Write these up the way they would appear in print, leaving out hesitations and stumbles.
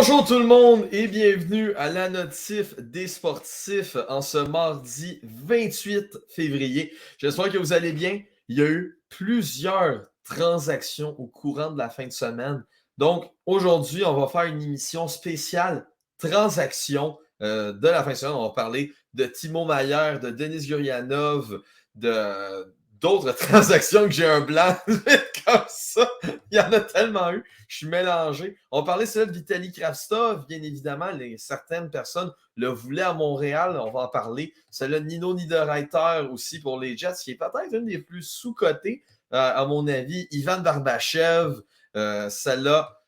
Bonjour tout le monde et bienvenue à la notif des sportifs en ce mardi 28 février. J'espère que vous allez bien. Il y a eu plusieurs transactions au courant de la fin de semaine. Donc aujourd'hui, on va faire une émission spéciale transactions de la fin de semaine. On va parler de Timo Meier, de Denis Gurianov, d'autres transactions que j'ai un blanc comme ça. Il y en a tellement eu. Je suis mélangé. On parlait de Vitaly Kravtsov, bien évidemment. Certaines personnes le voulaient à Montréal. On va en parler. Celle-là de Nino Niederreiter aussi pour les Jets, qui est peut-être une des plus sous-cotées, à mon avis. Ivan Barbashev, celle-là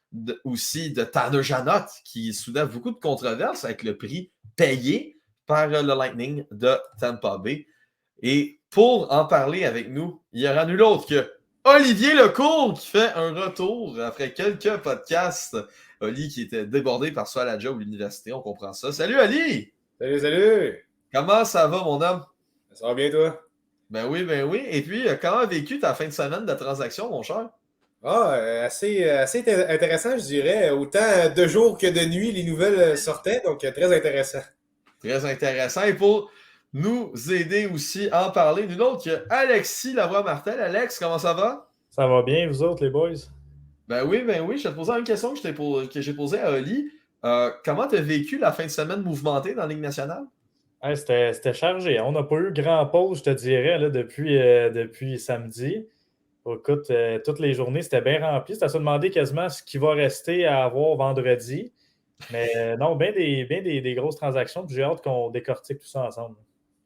aussi de Tanner Janot, qui soulève beaucoup de controverses avec le prix payé par le Lightning de Tampa Bay. Et pour en parler avec nous, il y aura nul autre que Olivier Lecourt qui fait un retour après quelques podcasts. Oli qui était débordé par soit la job ou l'université, on comprend ça. Salut Ali! Salut! Comment ça va mon homme? Ça va bien toi? Ben oui, ben oui. Et puis, comment as vécu ta fin de semaine de transaction, mon cher? Assez intéressant, je dirais. Autant de jour que de nuit, les nouvelles sortaient, donc très intéressant. Très intéressant. Et pour nous aider aussi à en parler, d'une autre que Alexis Lavoie-Martel. Alex, comment ça va? Ça va bien, vous autres, les boys? Ben oui. Je te posais une question que j'ai posée à Oli. Comment tu as vécu la fin de semaine mouvementée dans la Ligue nationale? Hey, c'était chargé. On n'a pas eu grand pause, je te dirais, là, depuis samedi. Écoute, toutes les journées, c'était bien rempli. C'était à se demander quasiment ce qui va rester à avoir vendredi. Mais non, bien des grosses transactions. Puis j'ai hâte qu'on décortique tout ça ensemble.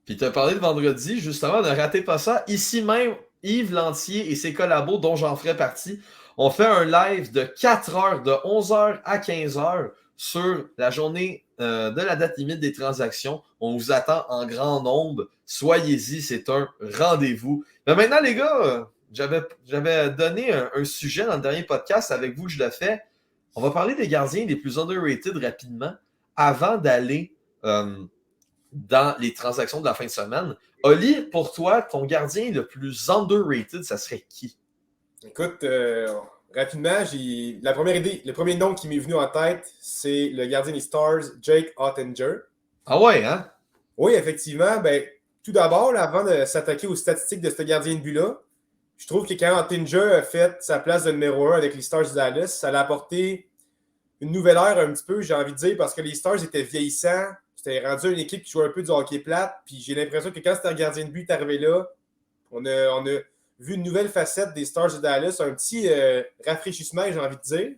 Puis tu as parlé de vendredi, justement, ne ratez pas ça. Ici même, Yves Lantier et ses collabos, dont j'en ferai partie, ont fait un live de 4 heures, de 11 heures à 15 heures, sur la journée de la date limite des transactions. On vous attend en grand nombre. Soyez-y, c'est un rendez-vous. Mais maintenant, les gars, j'avais donné un sujet dans le dernier podcast avec vous, je le fais. On va parler des gardiens les plus underrated rapidement avant d'aller dans les transactions de la fin de semaine. Oli, pour toi, ton gardien le plus underrated, ça serait qui? Écoute, rapidement, le premier nom qui m'est venu en tête, c'est le gardien des Stars, Jake Oettinger. Ah ouais, hein? Oui, effectivement. Ben, tout d'abord, là, avant de s'attaquer aux statistiques de ce gardien de but-là, je trouve que quand Oettinger a fait sa place de numéro 1 avec les Stars de Dallas, ça l'a apporté une nouvelle ère un petit peu, j'ai envie de dire, parce que les Stars étaient vieillissants. C'était rendu une équipe qui jouait un peu du hockey plate. Puis j'ai l'impression que quand c'était un gardien de but arrivé là, on a vu une nouvelle facette des Stars de Dallas, un petit rafraîchissement, j'ai envie de dire.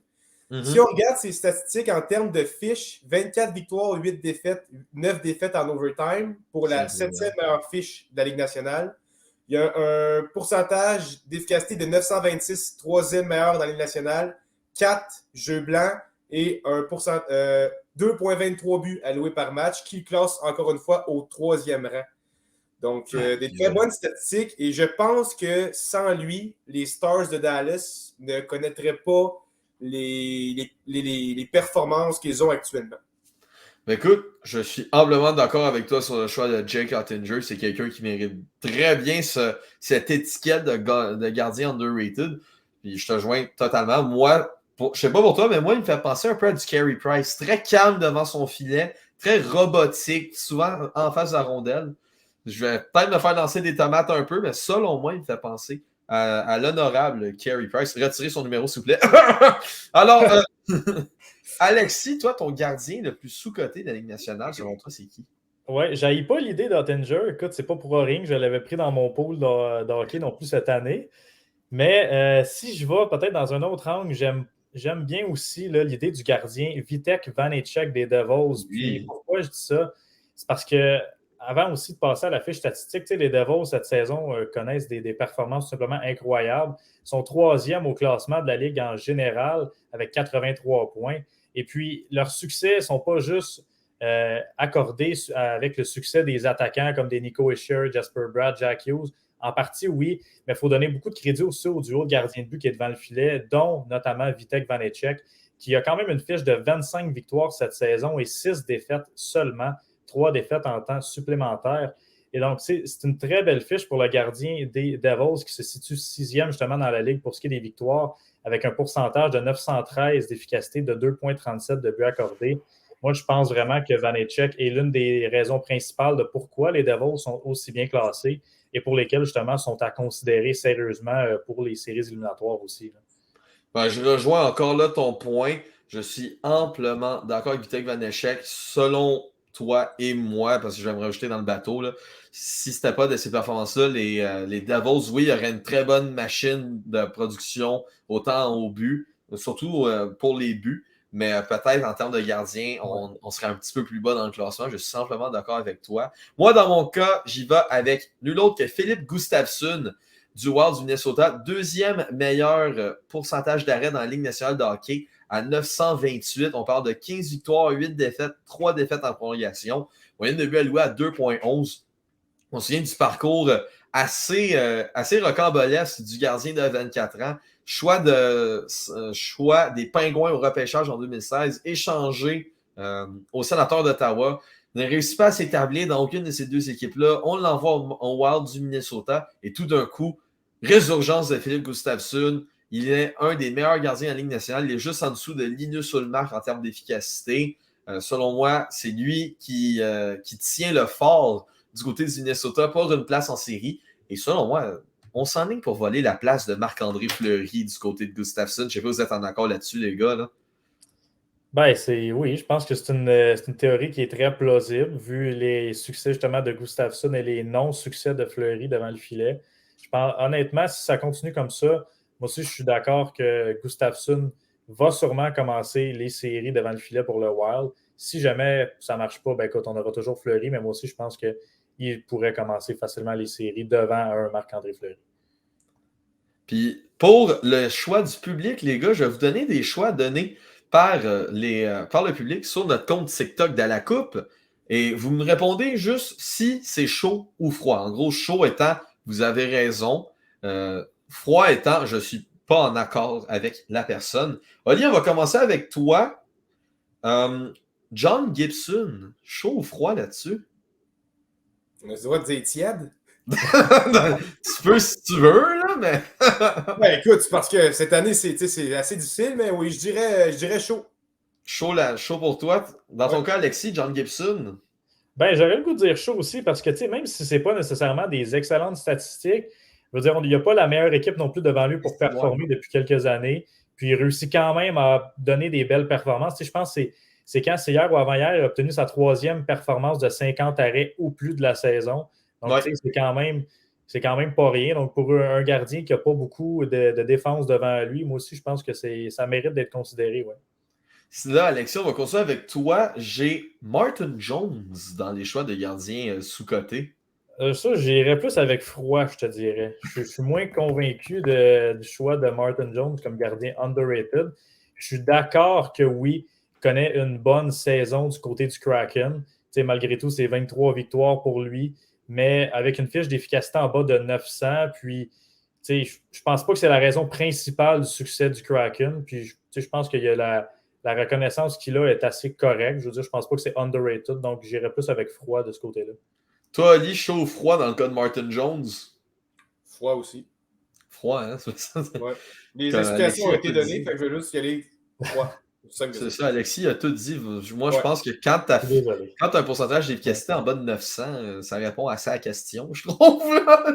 Si on regarde ses statistiques en termes de fiches, 24 victoires, 8 défaites, 9 défaites en overtime pour la 7e meilleure fiche de la Ligue nationale. Il y a un pourcentage d'efficacité de 926, 3e meilleur dans la Ligue nationale, 4 jeux blancs et 2,23 buts alloués par match, qui le classe encore une fois au 3e rang. Donc, des très bonnes statistiques. Et je pense que sans lui, les Stars de Dallas ne connaîtraient pas les performances qu'ils ont actuellement. Mais écoute, je suis amplement d'accord avec toi sur le choix de Jake Oettinger. C'est quelqu'un qui mérite très bien cette étiquette de gardien underrated. Puis je te joins totalement. Moi, je sais pas pour toi, mais moi, il me fait penser un peu à du Carey Price. Très calme devant son filet, très robotique, souvent en face de la rondelle. Je vais peut-être me faire lancer des tomates un peu, mais selon moi, il me fait penser à l'honorable Carey Price. Retirez son numéro, s'il vous plaît. Alors, Alexis, toi, ton gardien le plus sous-coté de la Ligue nationale, selon toi, c'est qui? Ouais, j'haïs pas l'idée d'Oettinger. Écoute, c'est pas pour rien que je l'avais pris dans mon pool de hockey non plus cette année. Mais si je vais peut-être dans un autre angle, j'aime bien aussi là, l'idée du gardien Vitek Vanecek des Devils. Puis pourquoi je dis ça? C'est parce que avant aussi de passer à la fiche statistique, les Devils cette saison connaissent des performances tout simplement incroyables. Ils sont 3e au classement de la Ligue en général avec 83 points. Et puis, leurs succès ne sont pas juste accordés avec le succès des attaquants comme des Nico Hischier, Jasper Bratt, Jack Hughes. En partie, oui, mais il faut donner beaucoup de crédit aussi au duo de gardien de but qui est devant le filet, dont notamment Vitek Vanecek, qui a quand même une fiche de 25 victoires cette saison et 6 défaites seulement, 3 défaites en temps supplémentaire. Et donc, c'est une très belle fiche pour le gardien des Devils qui se situe 6e justement dans la Ligue pour ce qui est des victoires, avec un pourcentage de 913 d'efficacité de 2,37 de buts accordés. Moi, je pense vraiment que Vanecek est l'une des raisons principales de pourquoi les Devils sont aussi bien classés et pour lesquels, justement, sont à considérer sérieusement pour les séries éliminatoires aussi. Ben, je rejoins encore là ton point. Je suis amplement d'accord avec Vitek Vanecek. Selon toi et moi, parce que je vais me rajouter dans le bateau, là, si c'était pas de ces performances-là, les Devils, oui, il y aurait une très bonne machine de production, autant au but, surtout pour les buts, mais peut-être en termes de gardien, on serait un petit peu plus bas dans le classement. Je suis simplement d'accord avec toi. Moi, dans mon cas, j'y vais avec nul autre que Philippe Gustafsson du Wild du Minnesota, deuxième meilleur pourcentage d'arrêt dans la Ligue nationale de hockey à 928. On parle de 15 victoires, 8 défaites, 3 défaites en prolongation. Moyenne de but alloué à 2,11. On se souvient du parcours assez rocambolesque du gardien de 24 ans. Choix des Pingouins au repêchage en 2016, échangé au Sénateur d'Ottawa. Ne réussit pas à s'établir dans aucune de ces deux équipes-là. On l'envoie au Wild du Minnesota et tout d'un coup, résurgence de Philippe Gustafsson. Il est un des meilleurs gardiens en Ligue nationale. Il est juste en dessous de Linus Ullmark en termes d'efficacité. Selon moi, c'est lui qui tient le fort du côté du Minnesota pour une place en série. Et selon moi, on s'enligne pour voler la place de Marc-André Fleury du côté de Gustafsson. Je ne sais pas si vous êtes en accord là-dessus, les gars. Là. Ben, oui, je pense que c'est une théorie qui est très plausible, vu les succès justement de Gustafsson et les non-succès de Fleury devant le filet. Je pense, honnêtement, si ça continue comme ça, moi aussi, je suis d'accord que Gustafsson va sûrement commencer les séries devant le filet pour le Wild. Si jamais ça ne marche pas, ben écoute, on aura toujours Fleury, mais moi aussi, je pense qu'il pourrait commencer facilement les séries devant un Marc-André Fleury. Puis, pour le choix du public, les gars, je vais vous donner des choix donnés par le public sur notre compte TikTok de la Coupe. Et vous me répondez juste si c'est chaud ou froid. En gros, chaud étant, vous avez raison. Froid étant, je ne suis pas en accord avec la personne. Oli, on va commencer avec toi. John Gibson, chaud ou froid là-dessus? On a le droit de dire tiède. Tu peux si tu veux, là, mais. Ben écoute, c'est parce que cette année, c'est assez difficile, mais oui, je dirais chaud. Chaud pour toi. Dans ton cas, Alexis, John Gibson. Ben, j'aurais le goût de dire chaud aussi parce que, même si ce n'est pas nécessairement des excellentes statistiques, je veux dire, il n'y a pas la meilleure équipe non plus devant lui pour performer depuis quelques années. Puis il réussit quand même à donner des belles performances. Je pense que c'est quand c'est hier ou avant-hier, il a obtenu sa 3e performance de 50 arrêts ou plus de la saison. Donc, c'est quand même pas rien. Donc, pour un gardien qui n'a pas beaucoup de défense devant lui, moi aussi, je pense que ça mérite d'être considéré. Ouais. Là, Alexis, on va continuer avec toi. J'ai Martin Jones dans les choix de gardiens sous-cotés. Ça, j'irais plus avec froid, je te dirais. Je suis moins convaincu du choix de Martin Jones comme gardien underrated. Je suis d'accord que oui, il connaît une bonne saison du côté du Kraken. Malgré tout, c'est 23 victoires pour lui, mais avec une fiche d'efficacité en bas de 900. Puis, je ne pense pas que c'est la raison principale du succès du Kraken. Puis, je pense qu'il y a la reconnaissance qu'il a est assez correcte. Je veux dire, je ne pense pas que c'est underrated. Donc, j'irais plus avec froid de ce côté-là. Toi, Ali, chaud ou froid dans le cas de Martin Jones? Froid aussi. Froid, hein? Ouais. Les explications ont été données, fait que je vais juste y aller froid. C'est ça, Alexis a tout dit. Moi, je pense que quand tu as un pourcentage d'efficacité en bas de 900, ça répond assez à la question, je trouve.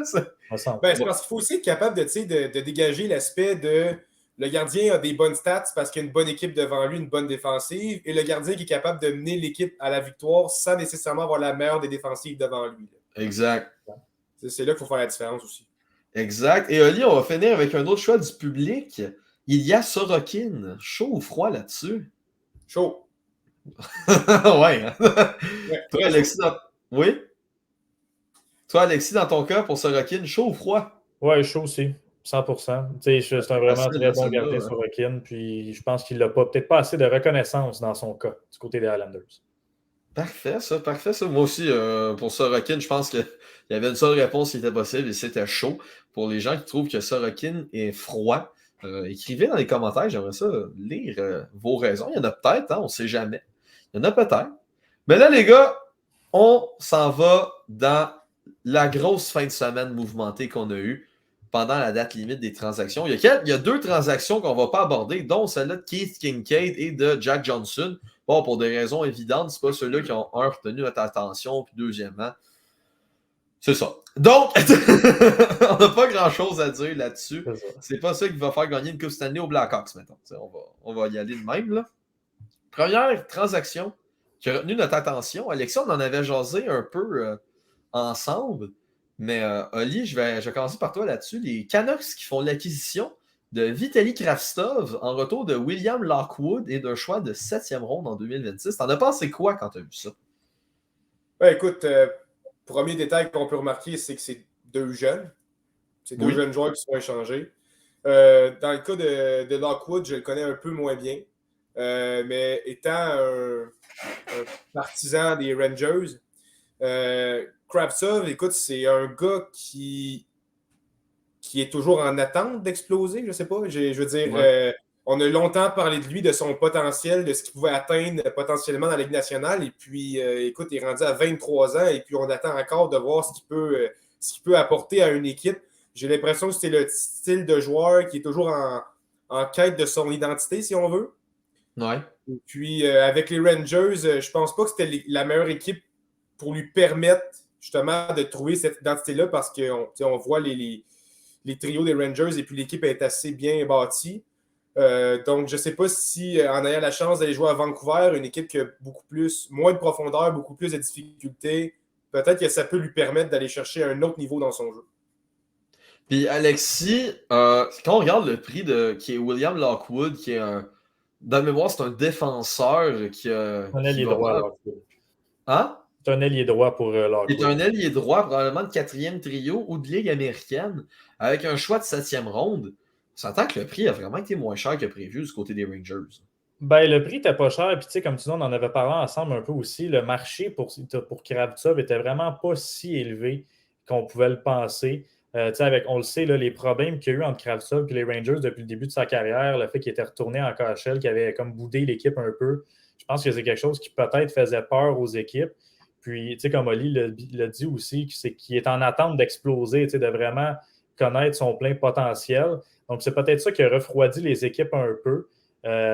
C'est parce qu'il faut aussi être capable de dégager l'aspect de le gardien a des bonnes stats parce qu'il y a une bonne équipe devant lui, une bonne défensive, et le gardien qui est capable de mener l'équipe à la victoire sans nécessairement avoir la meilleure des défensives devant lui. Exact. C'est là qu'il faut faire la différence aussi. Exact. Et Oli, on va finir avec un autre choix du public. Il y a Sorokin. Chaud ou froid là-dessus? Chaud. Ouais. Toi, Alexis, oui? Toi, Alexis, dans ton cas, pour Sorokin, chaud ou froid? Ouais, chaud aussi. 100%. C'est un vraiment très bon gardien Sorokin. Puis je pense qu'il n'a peut-être pas assez de reconnaissance dans son cas, du côté des Islanders. Parfait, ça. Moi aussi, pour Sorokin, je pense qu'il y avait une seule réponse qui était possible et c'était chaud. Pour les gens qui trouvent que Sorokin est froid, écrivez dans les commentaires, j'aimerais ça lire vos raisons. Il y en a peut-être, on ne sait jamais. Il y en a peut-être. Mais là, les gars, on s'en va dans la grosse fin de semaine mouvementée qu'on a eue. pendant la date limite des transactions. Il y a 2 transactions qu'on ne va pas aborder, dont celle-là de Keith Kincaid et de Jack Johnson. Bon, pour des raisons évidentes, c'est pas ceux-là qui ont, retenu notre attention, puis deuxièmement, c'est ça. Donc, on n'a pas grand-chose à dire là-dessus. C'est pas ça qui va faire gagner une Coupe Stanley aux Blackhawks, maintenant. On va y aller de même, là. Première transaction qui a retenu notre attention. Alexis, on en avait jasé un peu ensemble, mais Oli, je vais commencer par toi là-dessus. Les Canucks qui font l'acquisition de Vitaly Kravtsov en retour de William Lockwood et d'un choix de 7e ronde en 2026. T'en as pensé quoi quand tu as vu ça? Ben, écoute, premier détail qu'on peut remarquer, c'est que c'est 2 jeunes. C'est 2 jeunes joueurs qui sont échangés. Dans le cas de Lockwood, je le connais un peu moins bien. Mais étant un partisan des Rangers, Kravtsov, écoute, c'est un gars qui est toujours en attente d'exploser, je sais pas. Je veux dire, on a longtemps parlé de lui, de son potentiel, de ce qu'il pouvait atteindre potentiellement dans la Ligue nationale. Et puis, écoute, il est rendu à 23 ans et puis on attend encore de voir ce qu'il peut apporter à une équipe. J'ai l'impression que c'est le style de joueur qui est toujours en quête de son identité, si on veut. Ouais. Et puis, avec les Rangers, je pense pas que c'était la meilleure équipe pour lui permettre justement de trouver cette identité-là parce qu'on voit les trios des Rangers et puis l'équipe est assez bien bâtie. Donc, je ne sais pas si en ayant la chance d'aller jouer à Vancouver, une équipe qui a moins de profondeur, beaucoup plus de difficultés, peut-être que ça peut lui permettre d'aller chercher un autre niveau dans son jeu. Puis Alexis, quand on regarde le prix qui est William Lockwood, qui est dans le mémoire, c'est un défenseur qui a. Un ailier droit. Hein? C'est un ailier droit pour Lockwood. C'est un ailier droit, probablement de 4e trio ou de Ligue américaine, avec un choix de 7e ronde. On s'entend que le prix a vraiment été moins cher que prévu du côté des Rangers. Ben, le prix n'était pas cher. Puis, tu sais, comme tu dis, on en avait parlé ensemble un peu aussi. Le marché pour Kravtsov était vraiment pas si élevé qu'on pouvait le penser. On le sait, là, les problèmes qu'il y a eu entre Kravtsov et les Rangers depuis le début de sa carrière, le fait qu'il était retourné en KHL, qu'il avait comme boudé l'équipe un peu, je pense que c'est quelque chose qui peut-être faisait peur aux équipes. Puis, tu sais, comme Oli l'a dit aussi, c'est qu'il est en attente d'exploser, de vraiment connaître son plein potentiel. Donc, c'est peut-être ça qui a refroidi les équipes un peu.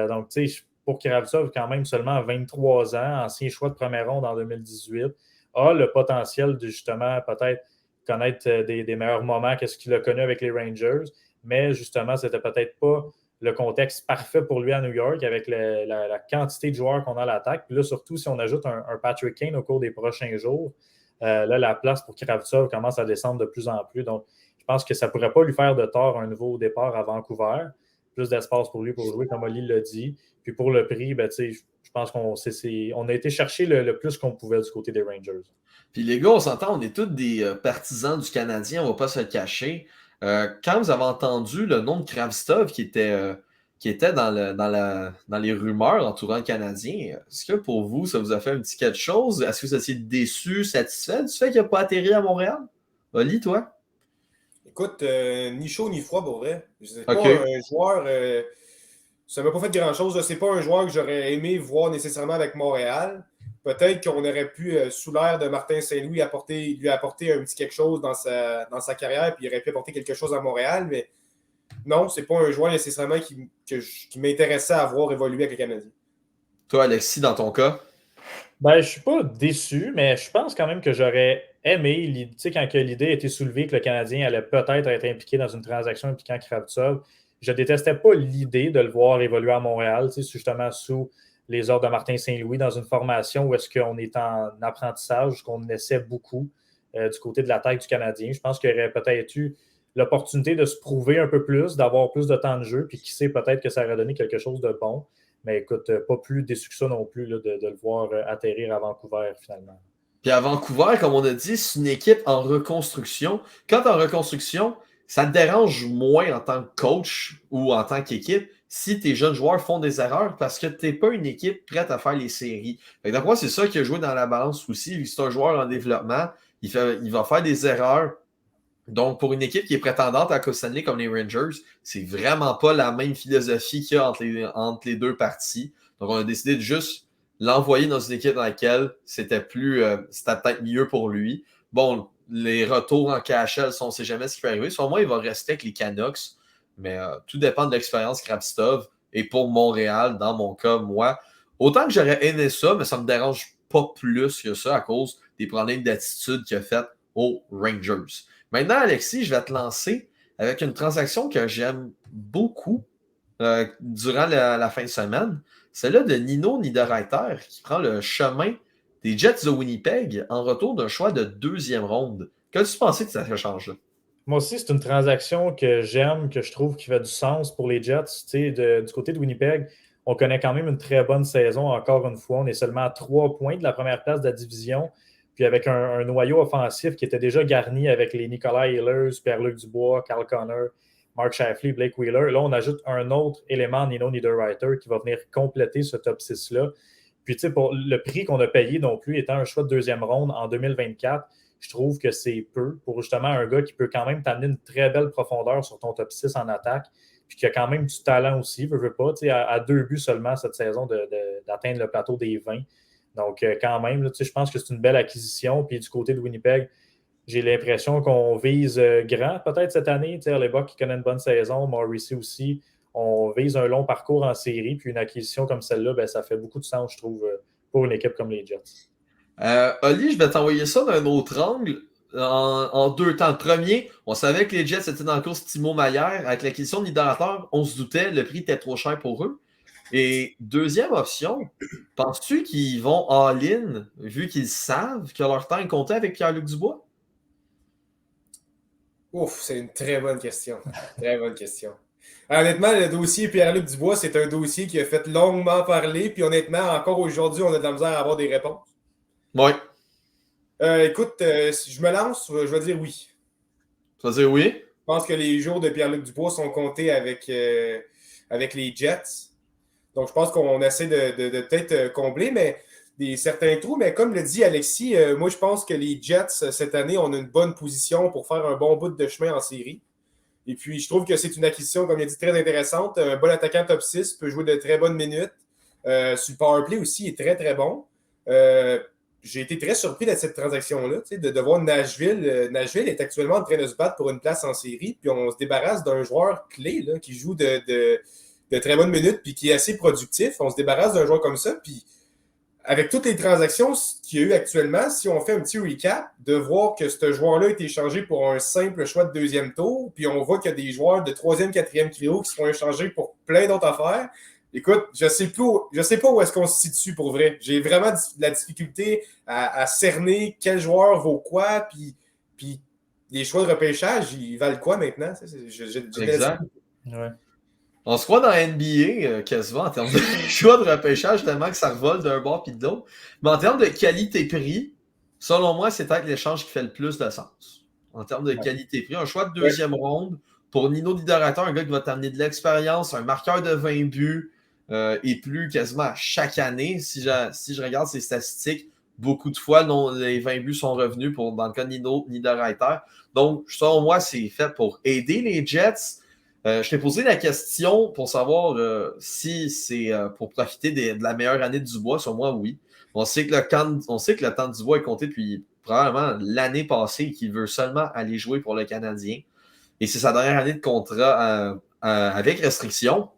Donc, tu sais, pour Kravtsov, quand même seulement 23 ans, ancien choix de première ronde en 2018, a le potentiel de justement peut-être connaître des meilleurs moments que ce qu'il a connu avec les Rangers, mais justement, c'était peut-être pas le contexte parfait pour lui à New York avec la quantité de joueurs qu'on a à l'attaque. Puis là, surtout si on ajoute un Patrick Kane au cours des prochains jours, là, la place pour Kravtsov commence à descendre de plus en plus. Donc, je pense que ça ne pourrait pas lui faire de tort un nouveau départ à Vancouver. Plus d'espace pour lui pour jouer, comme Oli l'a dit. Puis pour le prix, ben, je pense qu'on a été chercher le plus qu'on pouvait du côté des Rangers. Puis les gars, on s'entend, on est tous des partisans du Canadien, on ne va pas se le cacher. Quand vous avez entendu le nom de Kravtsov qui était dans les rumeurs entourant le Canadien, est-ce que pour vous, ça vous a fait un petit quelque chose? Est-ce que vous étiez déçu, satisfait du fait qu'il n'a pas atterri à Montréal? Oli, toi? Écoute, ni chaud ni froid pour vrai. C'est pas un joueur. Ça ne m'a pas fait grand-chose. C'est pas un joueur que j'aurais aimé voir nécessairement avec Montréal. Peut-être qu'on aurait pu, sous l'ère de Martin Saint-Louis, lui apporter un petit quelque chose dans sa carrière, puis il aurait pu apporter quelque chose à Montréal, mais non, c'est pas un joueur nécessairement qui m'intéressait à voir évoluer avec les Canadiens. Toi, Alexis, dans ton cas? Ben, je ne suis pas déçu, mais je pense quand même que j'aurais aimé, tu sais, quand l'idée a été soulevée que le Canadien allait peut-être être impliqué dans une transaction impliquant Kravtsov, je ne détestais pas l'idée de le voir évoluer à Montréal, tu sais, justement sous les ordres de Martin Saint-Louis dans une formation où est-ce qu'on est en apprentissage, qu'on essaie beaucoup du côté de l'attaque du Canadien. Je pense qu'il y aurait peut-être eu l'opportunité de se prouver un peu plus, d'avoir plus de temps de jeu, puis qui sait, peut-être que ça aurait donné quelque chose de bon. Mais écoute, pas plus déçu que ça non plus là, de le voir atterrir à Vancouver finalement. Puis à Vancouver, comme on a dit, c'est une équipe en reconstruction. Quand tu es en reconstruction, ça te dérange moins en tant que coach ou en tant qu'équipe si tes jeunes joueurs font des erreurs parce que tu n'es pas une équipe prête à faire les séries. Donc moi, c'est ça qui a joué dans la balance aussi. C'est un joueur en développement. Il va faire des erreurs. Donc, pour une équipe qui est prétendante à Coupe Stanley comme les Rangers, c'est vraiment pas la même philosophie qu'il y a entre les deux parties. Donc, on a décidé de juste l'envoyer dans une équipe dans laquelle c'était peut-être mieux pour lui. Bon, les retours en KHL, on ne sait jamais ce qui peut arriver. Selon moi, il va rester avec les Canucks, mais tout dépend de l'expérience Kravtsov. Et pour Montréal, dans mon cas, moi, autant que j'aurais aimé ça, mais ça ne me dérange pas plus que ça à cause des problèmes d'attitude qu'il a fait aux Rangers. Maintenant, Alexis, je vais te lancer avec une transaction que j'aime beaucoup durant la fin de semaine. Celle-là de Nino Niederreiter qui prend le chemin des Jets de Winnipeg en retour d'un choix de 2e ronde. Qu'as-tu pensé de cet échange-là? Moi aussi, c'est une transaction que j'aime, que je trouve qui fait du sens pour les Jets. Du côté de Winnipeg, on connaît quand même une très bonne saison, encore une fois. On est seulement à 3 points de la première place de la division. Puis avec un noyau offensif qui était déjà garni avec les Nicolas Ehlers, Pierre-Luc Dubois, Carl Connor, Mark Scheifele, Blake Wheeler. Là, on ajoute un autre élément, Nino Niederreiter, qui va venir compléter ce top 6-là. Puis, pour le prix qu'on a payé non plus, étant un choix de 2e ronde en 2024, je trouve que c'est peu pour justement un gars qui peut quand même t'amener une très belle profondeur sur ton top 6 en attaque, puis qui a quand même du talent aussi, veut pas, à 2 buts seulement cette saison d'atteindre le plateau des 20. Donc, quand même, je pense que c'est une belle acquisition. Puis du côté de Winnipeg, j'ai l'impression qu'on vise grand peut-être cette année. Hellebuyck qui connaît une bonne saison, Morrissey aussi. On vise un long parcours en série, puis une acquisition comme celle-là, ben, ça fait beaucoup de sens, je trouve, pour une équipe comme les Jets. Oli, je vais t'envoyer ça d'un autre angle en 2 temps. Le premier, on savait que les Jets étaient dans la course Timo Maier. Avec l'acquisition de Niederreiter, on se doutait, le prix était trop cher pour eux. Et deuxième option, penses-tu qu'ils vont all-in, vu qu'ils savent que leur temps est compté avec Pierre-Luc Dubois? Ouf, c'est une très bonne question. Très bonne question. Honnêtement, le dossier Pierre-Luc Dubois, c'est un dossier qui a fait longuement parler. Puis honnêtement, encore aujourd'hui, on a de la misère à avoir des réponses. Oui. Écoute, si je me lance, je vais dire oui. Tu vas dire oui? Je pense que les jours de Pierre-Luc Dubois sont comptés avec les Jets. Donc, je pense qu'on essaie de peut-être combler certains trous. Mais comme le dit Alexis, moi, je pense que les Jets, cette année, on a une bonne position pour faire un bon bout de chemin en série. Et puis, je trouve que c'est une acquisition, comme il a dit, très intéressante. Un bon attaquant top 6 peut jouer de très bonnes minutes. Sur le powerplay aussi, il est très, très bon. J'ai été très surpris de cette transaction-là, de voir Nashville. Nashville est actuellement en train de se battre pour une place en série, puis on se débarrasse d'un joueur clé là, qui joue de très bonnes minutes puis qui est assez productif. On se débarrasse d'un joueur comme ça, puis avec toutes les transactions qu'il y a eu actuellement, si on fait un petit recap, de voir que ce joueur-là a été échangé pour un simple choix de 2e tour, puis on voit qu'il y a des joueurs de 3e, 4e trio qui seront échangés pour plein d'autres affaires. Écoute, je sais pas où est-ce qu'on se situe pour vrai. J'ai vraiment de la difficulté à cerner quel joueur vaut quoi, puis les choix de repêchage, ils valent quoi maintenant? Exact. Ouais. On se croit dans la NBA quasiment en termes de choix de repêchage, tellement que ça revole d'un bord puis de l'autre. Mais en termes de qualité-prix, selon moi, c'est peut-être l'échange qui fait le plus de sens. En termes de qualité-prix, un choix de 2e ronde pour Nino Niederreiter, un gars qui va t'amener de l'expérience, un marqueur de 20 buts et plus quasiment à chaque année. Si je regarde ses statistiques, beaucoup de fois, les 20 buts sont revenus dans le cas de Nino Niederreiter. Donc, selon moi, c'est fait pour aider les Jets. Je t'ai posé la question pour savoir si c'est pour profiter de la meilleure année de Dubois. Sur moi, oui. On sait que le temps de Dubois est compté depuis probablement l'année passée et qu'il veut seulement aller jouer pour le Canadien. Et c'est sa dernière année de contrat avec restriction.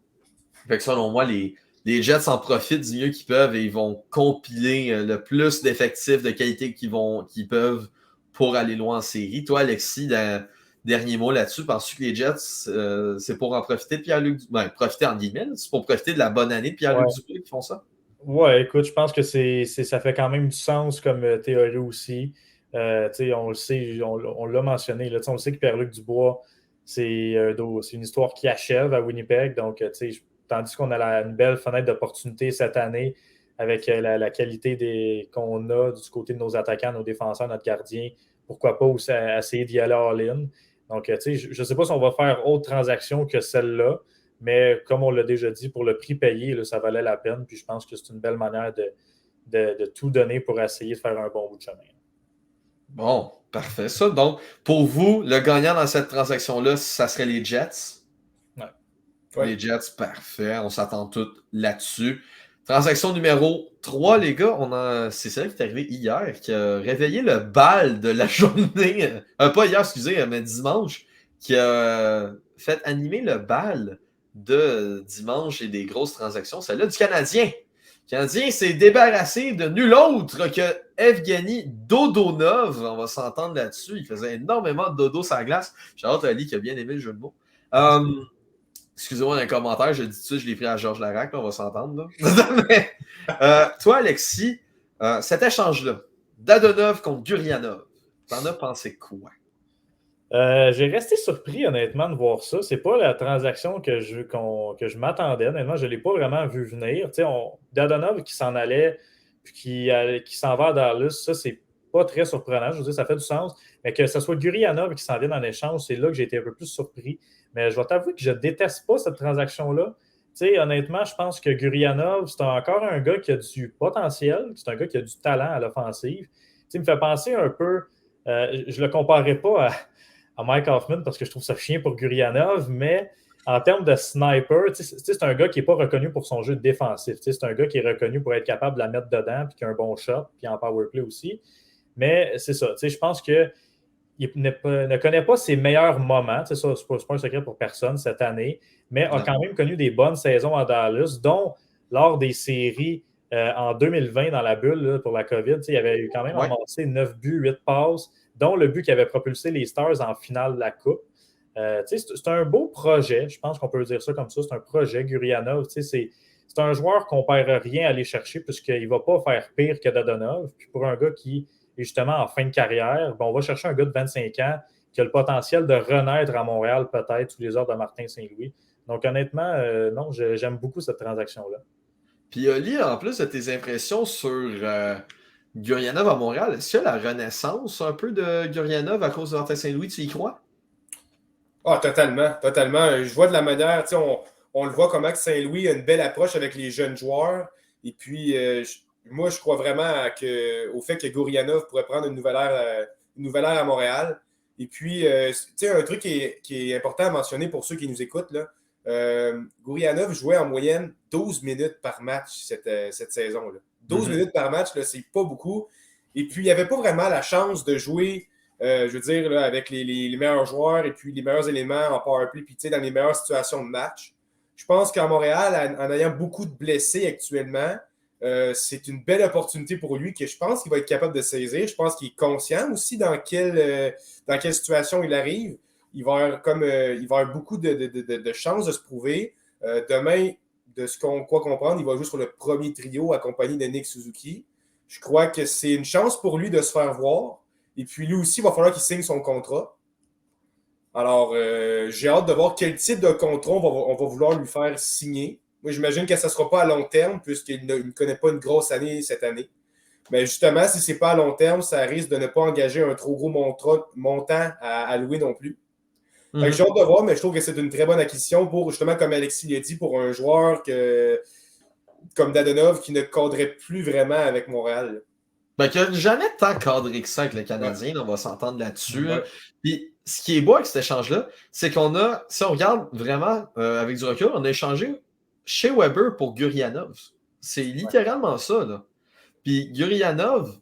Fait que selon moi, les Jets en profitent du mieux qu'ils peuvent et ils vont compiler le plus d'effectifs de qualité qu'ils peuvent pour aller loin en série. Toi, Alexis, dernier mot là-dessus, penses-tu que les Jets, c'est pour en profiter de Pierre-Luc Dubois? Profiter en guillemets, c'est pour profiter de la bonne année de Pierre-Luc Dubois qui font ça? Ouais, écoute, je pense que ça fait quand même du sens comme théorie aussi. On le sait, on l'a mentionné, là, on le sait que Pierre-Luc Dubois, c'est une histoire qui achève à Winnipeg. Donc, tandis qu'on a une belle fenêtre d'opportunité cette année avec la qualité qu'on a du côté de nos attaquants, nos défenseurs, notre gardien, pourquoi pas aussi essayer d'y aller all-in. Donc, je ne sais pas si on va faire autre transaction que celle-là, mais comme on l'a déjà dit, pour le prix payé, là, ça valait la peine. Puis je pense que c'est une belle manière de tout donner pour essayer de faire un bon bout de chemin. Bon, parfait ça. Donc, pour vous, le gagnant dans cette transaction-là, ça serait les Jets? Ouais. Les Jets, parfait. On s'attend tous là-dessus. Transaction numéro 3, les gars, c'est celle qui est arrivée hier, qui a réveillé le bal de la journée. Pas hier, excusez, mais dimanche, qui a fait animer le bal de dimanche et des grosses transactions. Celle-là du Canadien. Le Canadien s'est débarrassé de nul autre que Evgeny Dodonov. On va s'entendre là-dessus. Il faisait énormément de dodo sur la glace. J'ai hâte à Ali qui a bien aimé le jeu de mots. Excusez-moi dans les commentaires, je dis ça, je l'ai pris à Georges Larac, là, on va s'entendre. Mais, toi, Alexis, cet échange-là, Dadonov contre Gurianov, t'en as pensé quoi? J'ai resté surpris, honnêtement, de voir ça. C'est pas la transaction que je m'attendais. Honnêtement, je ne l'ai pas vraiment vu venir. Dadonov qui s'en allait, puis qui s'en va à Dallas, ça, c'est pas très surprenant. Je veux dire, ça fait du sens. Mais que ce soit Gurianov qui s'en vienne en échange, c'est là que j'ai été un peu plus surpris. Mais je vais t'avouer que je déteste pas cette transaction-là. Honnêtement, je pense que Gurianov, c'est encore un gars qui a du potentiel, c'est un gars qui a du talent à l'offensive. Il me fait penser un peu, je le comparerais pas à Mike Hoffman parce que je trouve ça chien pour Gurianov, mais en termes de sniper, c'est un gars qui n'est pas reconnu pour son jeu défensif. C'est un gars qui est reconnu pour être capable de la mettre dedans, puis qui a un bon shot, puis en power play aussi. Mais c'est ça, je pense que il ne connaît pas ses meilleurs moments. C'est ça, c'est pas un secret pour personne cette année, mais a quand même connu des bonnes saisons à Dallas, dont lors des séries en 2020 dans la bulle là, pour la COVID. Il avait eu quand même amassé 9 buts, 8 passes, dont le but qui avait propulsé les Stars en finale de la Coupe. C'est un beau projet, je pense qu'on peut dire ça comme ça. C'est un projet, Gurianov. C'est un joueur qu'on ne perd rien à aller chercher puisqu'il ne va pas faire pire que Dadonov. Puis pour un gars qui et justement, en fin de carrière, on va chercher un gars de 25 ans qui a le potentiel de renaître à Montréal, peut-être, sous les ordres de Martin Saint-Louis. Donc, honnêtement, non, j'aime beaucoup cette transaction-là. Puis, Oli, en plus de tes impressions sur Gurianov à Montréal, est-ce que la renaissance un peu de Gurianov à cause de Martin Saint-Louis, tu y crois? Ah, totalement, totalement. Je vois de la manière, on le voit comment que Saint-Louis a une belle approche avec les jeunes joueurs. Et puis, moi, je crois vraiment au fait que Gurianov pourrait prendre une nouvelle ère à Montréal. Et puis, un truc qui est important à mentionner pour ceux qui nous écoutent, là, Gurianov jouait en moyenne 12 minutes par match cette saison-là. 12 minutes par match, là, c'est pas beaucoup. Et puis, il n'y avait pas vraiment la chance de jouer, je veux dire, là, avec les meilleurs joueurs et puis les meilleurs éléments en powerplay, puis dans les meilleures situations de match. Je pense qu'à Montréal, en ayant beaucoup de blessés actuellement, c'est une belle opportunité pour lui que je pense qu'il va être capable de saisir. Je pense qu'il est conscient aussi dans quelle situation il arrive. Il va avoir beaucoup de chances de se prouver. Demain, de ce qu'on croit comprendre, il va jouer sur le premier trio accompagné de Nick Suzuki. Je crois que c'est une chance pour lui de se faire voir. Et puis lui aussi, il va falloir qu'il signe son contrat. Alors, j'ai hâte de voir quel type de contrat on va vouloir lui faire signer. Moi, j'imagine que ça ne sera pas à long terme puisqu'il ne connaît pas une grosse année cette année. Mais justement, si ce n'est pas à long terme, ça risque de ne pas engager un trop gros montant à louer non plus. Fait que j'ai hâte de voir, mais je trouve que c'est une très bonne acquisition pour, justement, comme Alexis l'a dit, pour un joueur comme Dadonov qui ne cadrait plus vraiment avec Montréal. Ben, qu'il n'a jamais tant cadré que ça avec le Canadien, on va s'entendre là-dessus. Puis, ce qui est beau avec cet échange-là, c'est qu'on a, si on regarde vraiment avec du recul, on a échangé chez Weber pour Gurianov. C'est littéralement ça, là. Puis Gurianov,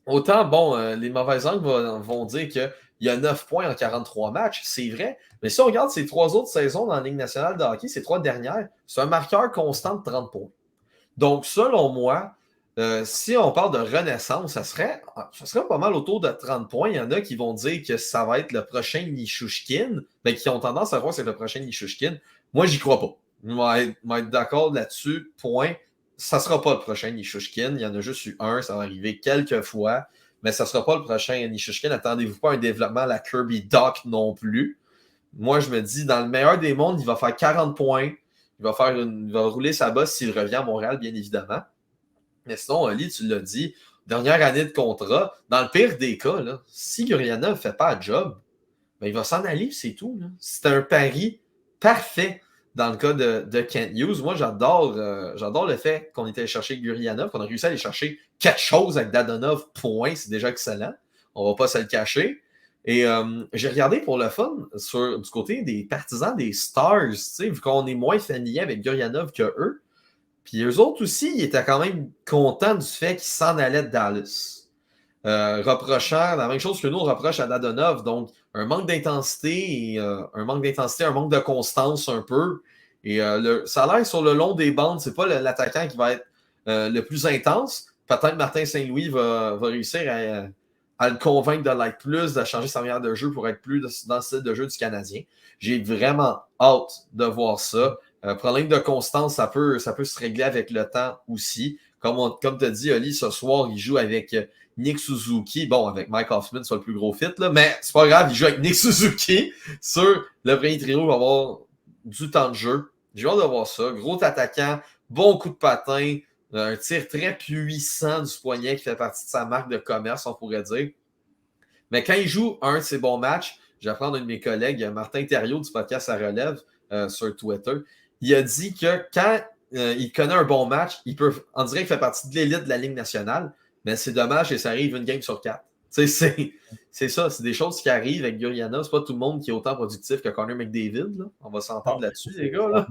autant, les mauvaises langues vont dire qu'il y a 9 points en 43 matchs, c'est vrai. Mais si on regarde ses 3 autres saisons dans la Ligue nationale de hockey, ces 3 dernières, c'est un marqueur constant de 30 points. Donc, selon moi, si on parle de renaissance, ça serait pas mal autour de 30 points. Il y en a qui vont dire que ça va être le prochain Nishushkin, mais qui ont tendance à croire que c'est le prochain Nishushkin. Moi, j'y crois pas. Je vais être d'accord là-dessus. Point. Ça ne sera pas le prochain Nishushkin. Il y en a juste eu un. Ça va arriver quelques fois. Mais ça ne sera pas le prochain Nishushkin. Attendez-vous pas un développement à la Kirby Doc non plus. Moi, je me dis, dans le meilleur des mondes, il va faire 40 points. Il va rouler sa bosse s'il revient à Montréal, bien évidemment. Mais sinon, Oli, tu l'as dit, dernière année de contrat. Dans le pire des cas, là, si Gurianov ne fait pas le job, ben, il va s'en aller, c'est tout. C'est un pari parfait dans le cas de Kent Hughes. Moi, j'adore le fait qu'on était allé chercher Gurianov, qu'on a réussi à aller chercher quelque chose avec Dadonov, point. C'est déjà excellent. On ne va pas se le cacher. Et j'ai regardé pour le fun du côté des partisans des Stars, vu qu'on est moins familier avec Gurianov que eux. Puis eux autres aussi, ils étaient quand même contents du fait qu'ils s'en allaient de Dallas. Reprochant la même chose que nous, on reproche à Dadonov. Donc, un manque d'intensité, et, un manque de constance un peu. Et ça a l'air sur le long des bandes, c'est pas l'attaquant qui va être le plus intense. Peut-être Martin Saint-Louis va réussir à le convaincre de l'être plus, de changer sa manière de jeu pour être plus dans le style de jeu du Canadien. J'ai vraiment hâte de voir ça. Problème de constance, ça peut se régler avec le temps aussi. Comme tu as dit, Oli, ce soir, il joue avec Nick Suzuki. Bon, avec Mike Hoffman, c'est le plus gros fit, là, mais c'est pas grave, il joue avec Nick Suzuki sur le premier trio. Il va avoir du temps de jeu. J'ai hâte de voir ça. Gros attaquant, bon coup de patin, un tir très puissant du poignet qui fait partie de sa marque de commerce, on pourrait dire. Mais quand il joue un de ses bons matchs, je vais prendre un de mes collègues, Martin Thériault du podcast à relève sur Twitter, il a dit que quand il connaît un bon match, on dirait qu'il fait partie de l'élite de la Ligue nationale, mais c'est dommage et ça arrive une game sur 4. C'est ça, c'est des choses qui arrivent avec Gurianov. C'est pas tout le monde qui est autant productif que Connor McDavid. Là. On va s'entendre là-dessus, les gars. Là.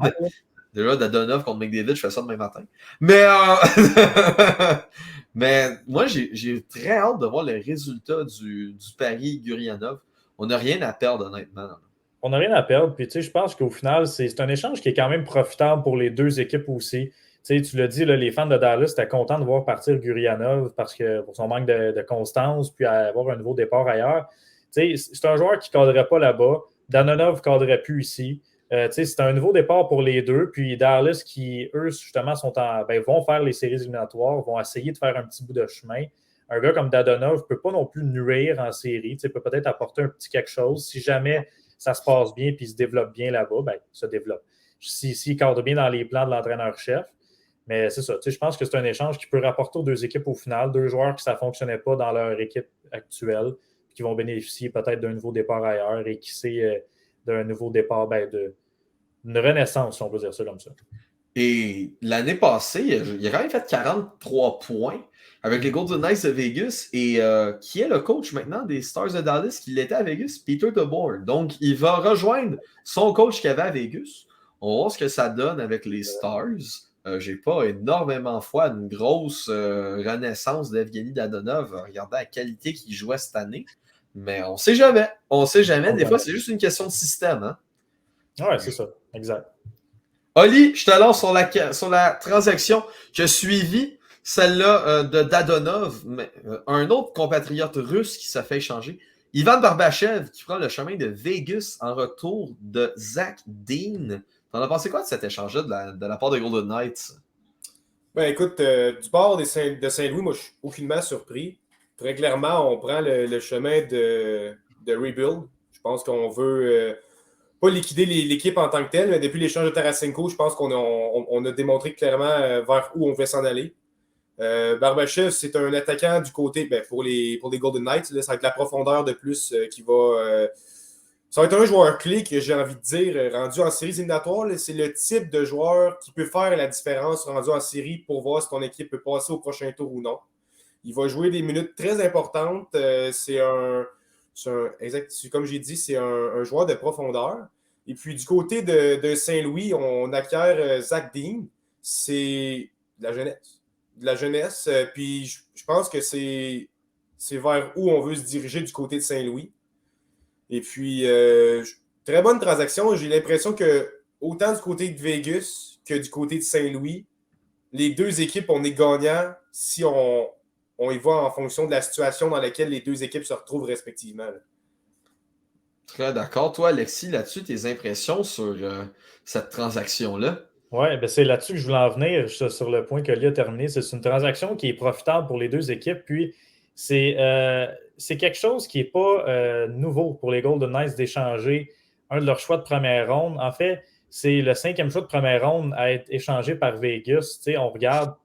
Déjà, Dadonov contre McDavid, je fais ça demain matin. Mais, mais moi, j'ai très hâte de voir les résultats du pari Gurianov. On n'a rien à perdre, honnêtement. On n'a rien à perdre. Puis, tu sais, je pense qu'au final, c'est un échange qui est quand même profitable pour les deux équipes aussi. Tu sais, tu l'as dit, là, les fans de Dallas étaient contents de voir partir Gurianov parce que pour son manque de constance, puis avoir un nouveau départ ailleurs. Tu sais, c'est un joueur qui ne cadrerait pas là-bas. Dadonov ne cadrerait plus ici. C'est un nouveau départ pour les deux. Puis Dallas, qui, eux, justement, vont faire les séries éliminatoires, vont essayer de faire un petit bout de chemin. Un gars comme Dadonov ne peut pas non plus nuire en série. Peut peut-être apporter un petit quelque chose. Si jamais ça se passe bien et il se développe bien là-bas, ben, il se développe. S'il cadre bien dans les plans de l'entraîneur-chef. Mais c'est ça. Je pense que c'est un échange qui peut rapporter aux deux équipes au final. Deux joueurs qui ça ne fonctionnait pas dans leur équipe actuelle, qui vont bénéficier peut-être d'un nouveau départ ailleurs et qui sait d'un nouveau départ, d'une renaissance, si on peut dire ça comme ça. Et l'année passée, il a quand même fait 43 points avec les Golden Knights de Vegas. Et qui est le coach maintenant des Stars de Dallas qui l'était à Vegas? Peter DeBoer. Donc, il va rejoindre son coach qu'il avait à Vegas. On va voir ce que ça donne avec les Stars. J'ai pas énormément foi à une grosse renaissance d'Evgeny Dadonov. Regardez la qualité qu'il jouait cette année. Mais on sait jamais. On sait jamais. Des fois, c'est juste une question de système. Hein? Oui, c'est ça. Exact. Oli, je te lance sur la transaction que j'ai suivie, celle-là de Dadonov, mais un autre compatriote russe qui s'est fait échanger. Ivan Barbachev qui prend le chemin de Vegas en retour de Zach Dean. T'en as pensé quoi de cet échange-là de la part des Golden Knights? Ben écoute, du bord de Saint-Louis, moi je suis aucunement surpris. Très clairement, on prend le chemin de rebuild. Je pense qu'on veut pas liquider l'équipe en tant que telle, mais depuis l'échange de Tarasenko, je pense qu'on a démontré clairement vers où on veut s'en aller. Barbachev, c'est un attaquant du côté, pour les Golden Knights, là, ça va être la profondeur de plus qui va... ça va être un joueur clé que j'ai envie de dire, rendu en séries éliminatoires. C'est le type de joueur qui peut faire la différence rendu en série pour voir si ton équipe peut passer au prochain tour ou non. Il va jouer des minutes très importantes. Comme j'ai dit, c'est un joueur de profondeur. Et puis du côté de Saint-Louis, on acquiert Zach Dean. C'est de la jeunesse. De la jeunesse. Puis je pense que c'est vers où on veut se diriger du côté de Saint-Louis. Et puis, très bonne transaction. J'ai l'impression que autant du côté de Vegas que du côté de Saint-Louis, les deux équipes, on est gagnants si on y va en fonction de la situation dans laquelle les deux équipes se retrouvent respectivement. Là. Très d'accord. Toi, Alexis, là-dessus, tes impressions sur cette transaction-là? Oui, c'est là-dessus que je voulais en venir, sur le point que Lee a terminé. C'est une transaction qui est profitable pour les deux équipes. Puis, c'est quelque chose qui n'est pas nouveau pour les Golden Knights d'échanger un de leurs choix de première ronde. En fait, c'est le 5e choix de première ronde à être échangé par Vegas. On regarde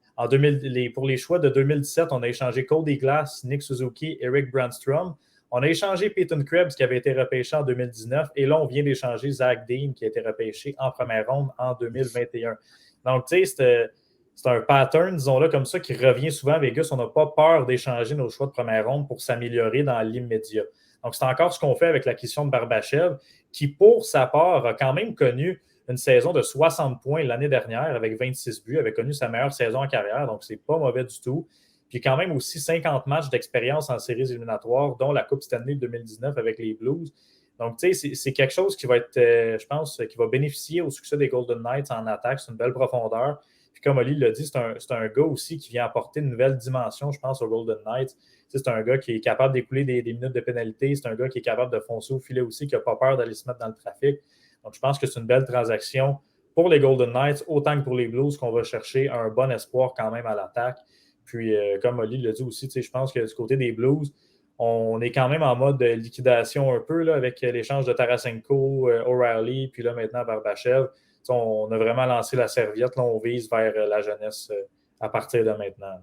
pour les choix de 2017, on a échangé Cody Glass, Nick Suzuki, Eric Brandstrom. On a échangé Peyton Krebs qui avait été repêché en 2019 et là, on vient d'échanger Zach Dean qui a été repêché en première ronde en 2021. Donc, tu sais, c'est un pattern, disons-le comme ça, qui revient souvent à Vegas. On n'a pas peur d'échanger nos choix de première ronde pour s'améliorer dans l'immédiat. Donc, c'est encore ce qu'on fait avec l'acquisition de Barbachev qui, pour sa part, a quand même connu une saison de 60 points l'année dernière avec 26 buts, avait connu sa meilleure saison en carrière, donc c'est pas mauvais du tout. Puis quand même aussi 50 matchs d'expérience en séries éliminatoires, dont la Coupe Stanley 2019 avec les Blues. Donc, tu sais, c'est quelque chose qui va être, je pense, qui va bénéficier au succès des Golden Knights en attaque. C'est une belle profondeur. Puis comme Oli l'a dit, c'est un gars aussi qui vient apporter une nouvelle dimension, je pense, aux Golden Knights. C'est un gars qui est capable d'écouler des minutes de pénalité. C'est un gars qui est capable de foncer au filet aussi, qui n'a pas peur d'aller se mettre dans le trafic. Donc, je pense que c'est une belle transaction pour les Golden Knights, autant que pour les Blues, qu'on va chercher un bon espoir quand même à l'attaque. Puis, comme Oli l'a dit aussi, je pense que du côté des Blues, on est quand même en mode liquidation un peu là, avec l'échange de Tarasenko, O'Reilly, puis là maintenant Barbashev. On a vraiment lancé la serviette. Là, on vise vers la jeunesse à partir de maintenant.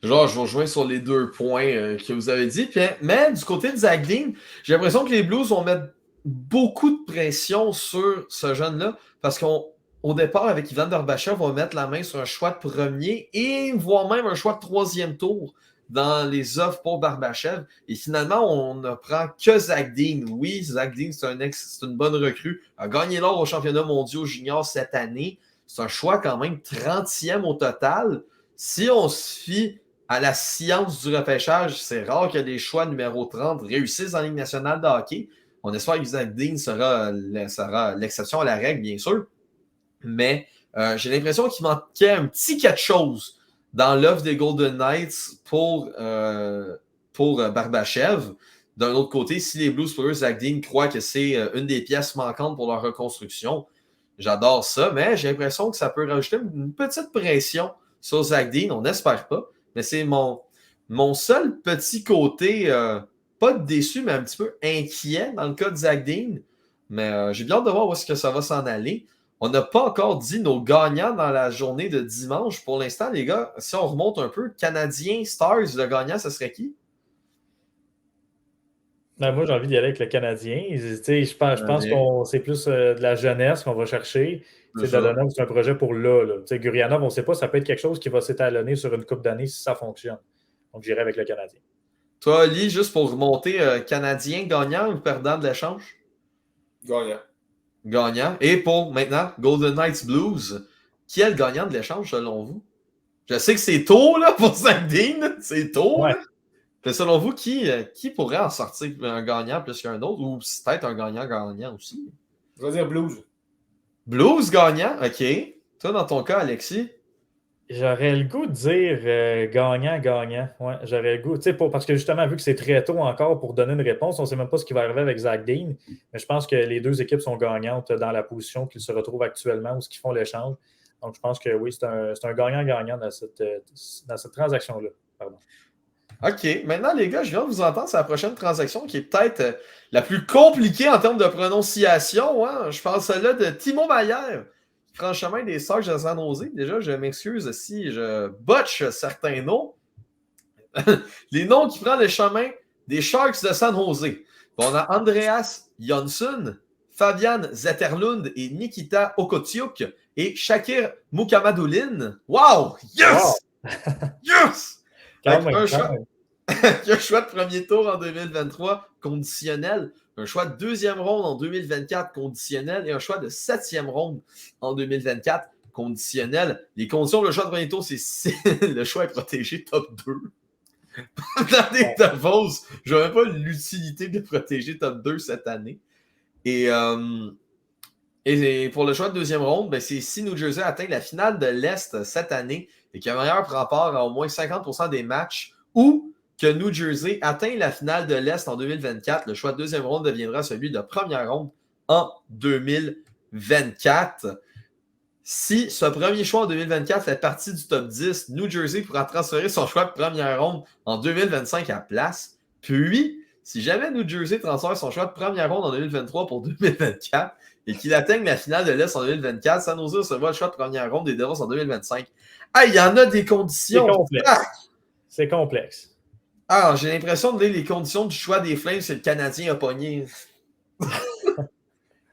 Genre, je vous rejoins sur les 2 points que vous avez dit. Puis, mais du côté de Zach Dean, j'ai l'impression que les Blues vont mettre beaucoup de pression sur ce jeune-là parce qu'au départ, avec Ivan Barbashev, on va mettre la main sur un choix de premier et voire même un choix de 3e tour dans les offres pour Barbashev. Et finalement, on ne prend que Zach Dean. Oui, Zach Dean, c'est une bonne recrue. A gagné l'or au championnat mondial junior cette année. C'est un choix quand même 30e au total. Si on se fie à la science du repêchage, c'est rare que des choix numéro 30 réussissent en Ligue nationale de hockey. On espère que Zach Dean sera l'exception à la règle, bien sûr. Mais j'ai l'impression qu'il manquait un petit quelque chose dans l'offre des Golden Knights pour Barbashev. D'un autre côté, si les Blues, pour eux, Zach Dean croient que c'est une des pièces manquantes pour leur reconstruction, j'adore ça, mais j'ai l'impression que ça peut rajouter une petite pression sur Zach Dean. On n'espère pas, mais c'est mon seul petit côté, pas déçu, mais un petit peu inquiet dans le cas de Zach Dean. Mais j'ai bien hâte de voir où est-ce que ça va s'en aller. On n'a pas encore dit nos gagnants dans la journée de dimanche. Pour l'instant, les gars, si on remonte un peu, Canadiens, Stars, le gagnant, ce serait qui? Ben, moi, j'ai envie d'y aller avec le Canadien. Je pense que c'est plus de la jeunesse qu'on va chercher. Dadonov, c'est un projet pour là. Gurianov, on ne sait pas, ça peut être quelque chose qui va s'étalonner sur une couple d'années si ça fonctionne. Donc, j'irai avec le Canadien. Toi, Ali, juste pour remonter, Canadien gagnant ou perdant de l'échange? Gagnant. Gagnant. Et pour maintenant, Golden Knights Blues, qui est le gagnant de l'échange selon vous? Je sais que c'est tôt là, pour Zach Dean. C'est tôt. Ouais. Là. Mais selon vous, qui pourrait en sortir un gagnant plus qu'un autre? Ou peut-être un gagnant-gagnant aussi? Je vais dire Blues. Blues gagnant? OK. Toi, dans ton cas, Alexis? J'aurais le goût de dire gagnant. Ouais, j'aurais le goût. Parce que justement, vu que c'est très tôt encore pour donner une réponse, on ne sait même pas ce qui va arriver avec Zach Dean. Mais je pense que les deux équipes sont gagnantes dans la position qu'ils se retrouvent actuellement ou ce qu'ils font l'échange. Donc, je pense que oui, c'est un gagnant-gagnant dans cette transaction-là. Pardon. OK. Maintenant, les gars, je viens de vous entendre sur la prochaine transaction qui est peut-être la plus compliquée en termes de prononciation. Hein? Je parle celle-là de Timo Meier, qui prend le chemin des Sharks de San Jose. Déjà, je m'excuse si je botche certains noms. Les noms qui prennent le chemin des Sharks de San Jose. Bon, on a Andreas Jonsson, Fabian Zetterlund et Nikita Okotiuk et Shakir Mukhamadoulin. Wow! Yes! Wow. Yes! Avec un choix de premier tour en 2023 conditionnel, un choix de deuxième ronde en 2024 conditionnel et un choix de 7e ronde en 2024 conditionnel. Les conditions, le choix de premier tour, c'est le choix est protégé top 2. Dans des Davos, je n'avais pas l'utilité de protéger top 2 cette année. Et pour le choix de deuxième ronde, ben, c'est si New Jersey atteint la finale de l'Est cette année et que Meier prend part à au moins 50% des matchs ou que New Jersey atteint la finale de l'Est en 2024, le choix de deuxième ronde deviendra celui de première ronde en 2024. Si ce premier choix en 2024 fait partie du top 10, New Jersey pourra transférer son choix de première ronde en 2025 à place. Puis, si jamais New Jersey transfère son choix de première ronde en 2023 pour 2024 et qu'il atteigne la finale de l'Est en 2024, San Jose recevra le choix de première ronde des Devils en 2025. Ah, il y en a des conditions. C'est complexe. Ah! C'est complexe. Ah, j'ai l'impression de lire les conditions du choix des Flames que le Canadien a pogné.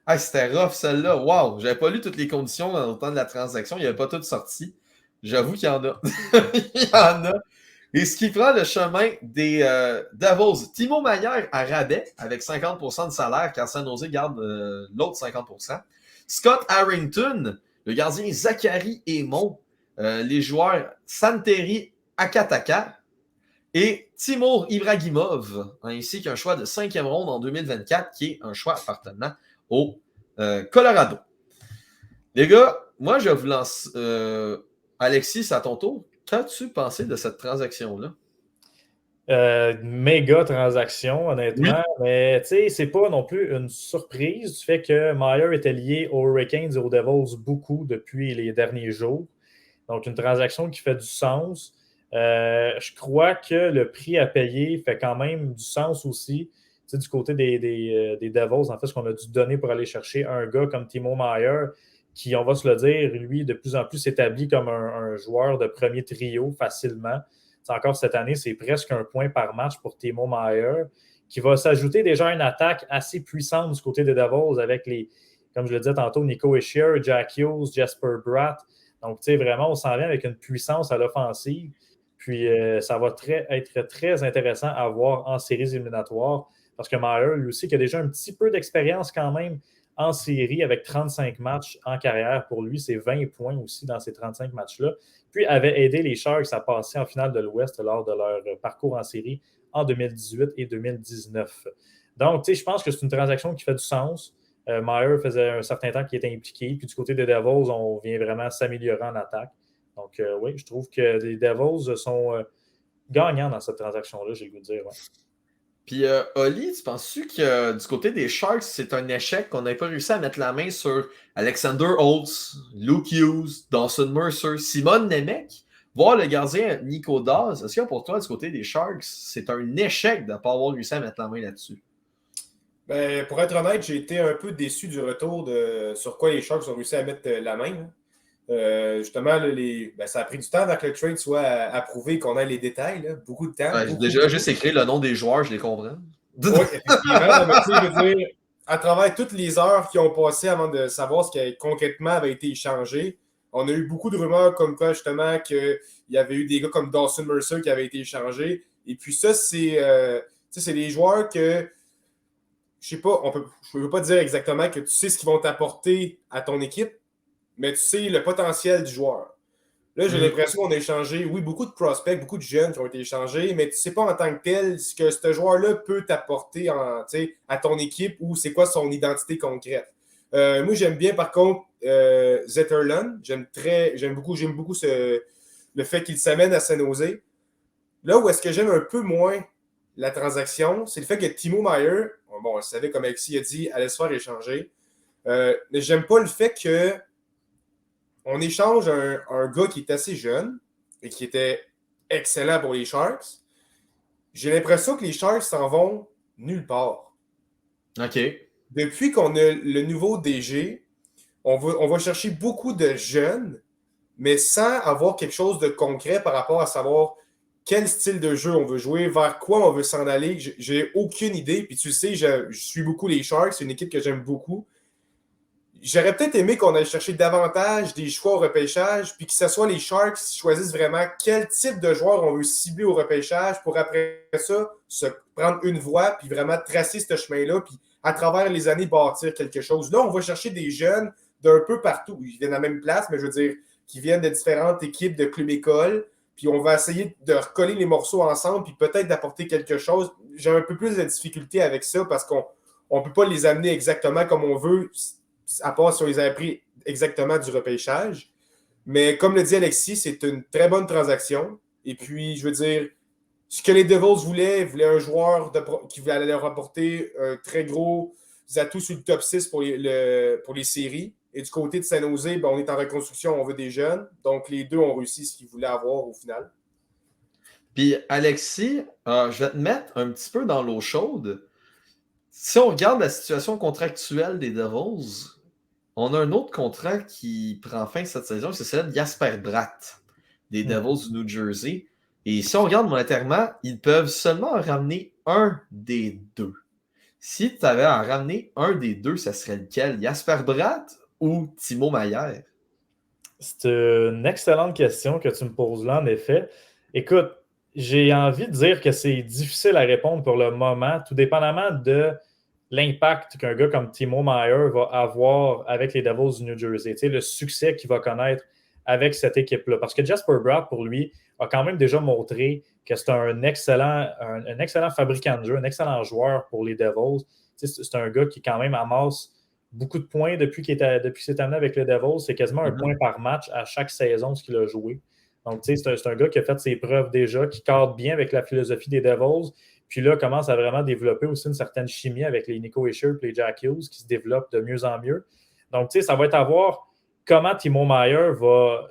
Ah, c'était rough celle-là. Wow, j'avais pas lu toutes les conditions au temps de la transaction. Il n'y avait pas toutes sorties. J'avoue qu'il y en a. Il y en a. Et ce qui prend le chemin des Devils, Timo Meier à rabais avec 50% de salaire car San Jose garde l'autre 50%. Scott Harrington, le gardien Zachary Aymon, les joueurs Santeri Akataka et Timur Ibrahimov, ainsi qu'un choix de 5e ronde en 2024 qui est un choix appartenant au Colorado. Les gars, moi je vous lance. Alexis, c'est à ton tour. Qu'as-tu pensé de cette transaction-là? Méga transaction, honnêtement. Oui. Mais tu sais, c'est pas non plus une surprise du fait que Meier était lié aux Hurricanes et aux Devils beaucoup depuis les derniers jours. Donc, une transaction qui fait du sens. Je crois que le prix à payer fait quand même du sens aussi. Tu sais, du côté des Devils, en fait, ce qu'on a dû donner pour aller chercher un gars comme Timo Meier, qui, on va se le dire, lui, de plus en plus s'établit comme un joueur de premier trio facilement. Encore cette année, c'est presque un point par match pour Timo Meier, qui va s'ajouter déjà à une attaque assez puissante du côté des Devils avec les, comme je le disais tantôt, Nico Hischier, Jack Hughes, Jesper Bratt. Donc, tu sais, vraiment, on s'en vient avec une puissance à l'offensive. Puis, ça va être très intéressant à voir en séries éliminatoires parce que Meier, lui aussi, qui a déjà un petit peu d'expérience quand même en série avec 35 matchs en carrière. Pour lui, c'est 20 points aussi dans ces 35 matchs-là. Puis avait aidé les Sharks à passer en finale de l'Ouest lors de leur parcours en série en 2018 et 2019. Donc, tu sais, je pense que c'est une transaction qui fait du sens. Meier faisait un certain temps qu'il était impliqué. Puis du côté des Devils, on vient vraiment s'améliorer en attaque. Donc, oui, je trouve que les Devils sont gagnants dans cette transaction-là, j'ai le goût de dire. Ouais. Puis, Oli, tu penses-tu que du côté des Sharks, c'est un échec qu'on n'ait pas réussi à mettre la main sur Alexander Holtz, Luke Hughes, Dawson Mercer, Simon Nemec, voir le gardien Nico Daz? Est-ce que pour toi, du côté des Sharks, c'est un échec de ne pas avoir réussi à mettre la main là-dessus? Ben, pour être honnête, j'ai été un peu déçu du retour sur quoi les Sharks ont réussi à mettre la main. Justement, là, ça a pris du temps avant que le trade soit approuvé, qu'on ait les détails. Là. Beaucoup de temps. J'ai déjà juste écrit le nom des joueurs, je les comprends. Oui, effectivement. Mais, je veux dire, à travers toutes les heures qui ont passé avant de savoir ce qui concrètement avait été échangé, on a eu beaucoup de rumeurs comme quoi, justement, qu'il y avait eu des gars comme Dawson Mercer qui avaient été échangés. Et puis ça, c'est des joueurs que, je sais pas, je ne peux pas dire exactement que tu sais ce qu'ils vont t'apporter à ton équipe, mais tu sais le potentiel du joueur. Là, j'ai l'impression qu'on a échangé, oui, beaucoup de prospects, beaucoup de jeunes qui ont été échangés, mais tu ne sais pas en tant que tel ce que ce joueur-là peut t'apporter à ton équipe ou c'est quoi son identité concrète. Moi, j'aime bien, par contre, Zetterlund. J'aime beaucoup le fait qu'il s'amène à San Jose. Là où est-ce que j'aime un peu moins la transaction, c'est le fait que Timo Meier, bon, on savait, comme Alexis a dit, allait se faire échanger. Mais j'aime pas le fait que on échange un gars qui est assez jeune et qui était excellent pour les Sharks. J'ai l'impression que les Sharks s'en vont nulle part. OK. Depuis qu'on a le nouveau DG, on va chercher beaucoup de jeunes, mais sans avoir quelque chose de concret par rapport à savoir quel style de jeu on veut jouer, vers quoi on veut s'en aller. J'ai aucune idée. Puis tu sais, je suis beaucoup les Sharks. C'est une équipe que j'aime beaucoup. J'aurais peut-être aimé qu'on aille chercher davantage des choix au repêchage, puis que ce soit les Sharks qui choisissent vraiment quel type de joueur on veut cibler au repêchage pour après ça se prendre une voie, puis vraiment tracer ce chemin-là, puis à travers les années bâtir quelque chose. Là, on va chercher des jeunes d'un peu partout. Ils viennent à la même place, mais je veux dire, qui viennent de différentes équipes de clubs écoles, puis on va essayer de recoller les morceaux ensemble, puis peut-être d'apporter quelque chose. J'ai un peu plus de difficulté avec ça parce qu'on ne peut pas les amener exactement comme on veut, à part si on les avait pris exactement du repêchage. Mais comme le dit Alexis, c'est une très bonne transaction. Et puis, je veux dire, ce que les Devils voulaient un joueur qui allait leur apporter un très gros atout sur le top 6 pour les séries. Et du côté de San Jose, on est en reconstruction, on veut des jeunes. Donc, les deux ont réussi ce qu'ils voulaient avoir au final. Puis, Alexis, je vais te mettre un petit peu dans l'eau chaude. Si on regarde la situation contractuelle des Devils, on a un autre contrat qui prend fin cette saison, c'est celui de Jesper Bratt, des Devils du New Jersey. Et si on regarde monétairement, ils peuvent seulement en ramener un des deux. Si tu avais à ramener un des deux, ça serait lequel? Jesper Bratt ou Timo Meier? C'est une excellente question que tu me poses là, en effet. Écoute, j'ai envie de dire que c'est difficile à répondre pour le moment, tout dépendamment de l'impact qu'un gars comme Timo Meier va avoir avec les Devils du New Jersey, le succès qu'il va connaître avec cette équipe-là. Parce que Jasper Bratt, pour lui, a quand même déjà montré que c'est un excellent fabricant de jeu, un excellent joueur pour les Devils. C'est un gars qui, quand même, amasse beaucoup de points depuis qu'il s'est amené avec les Devils. C'est quasiment un point par match à chaque saison ce qu'il a joué. Donc, c'est un gars qui a fait ses preuves déjà, qui cadre bien avec la philosophie des Devils. Puis là, commence à vraiment développer aussi une certaine chimie avec les Nico Hischier et les Jack Hughes qui se développent de mieux en mieux. Donc, ça va être à voir comment Timo Meier va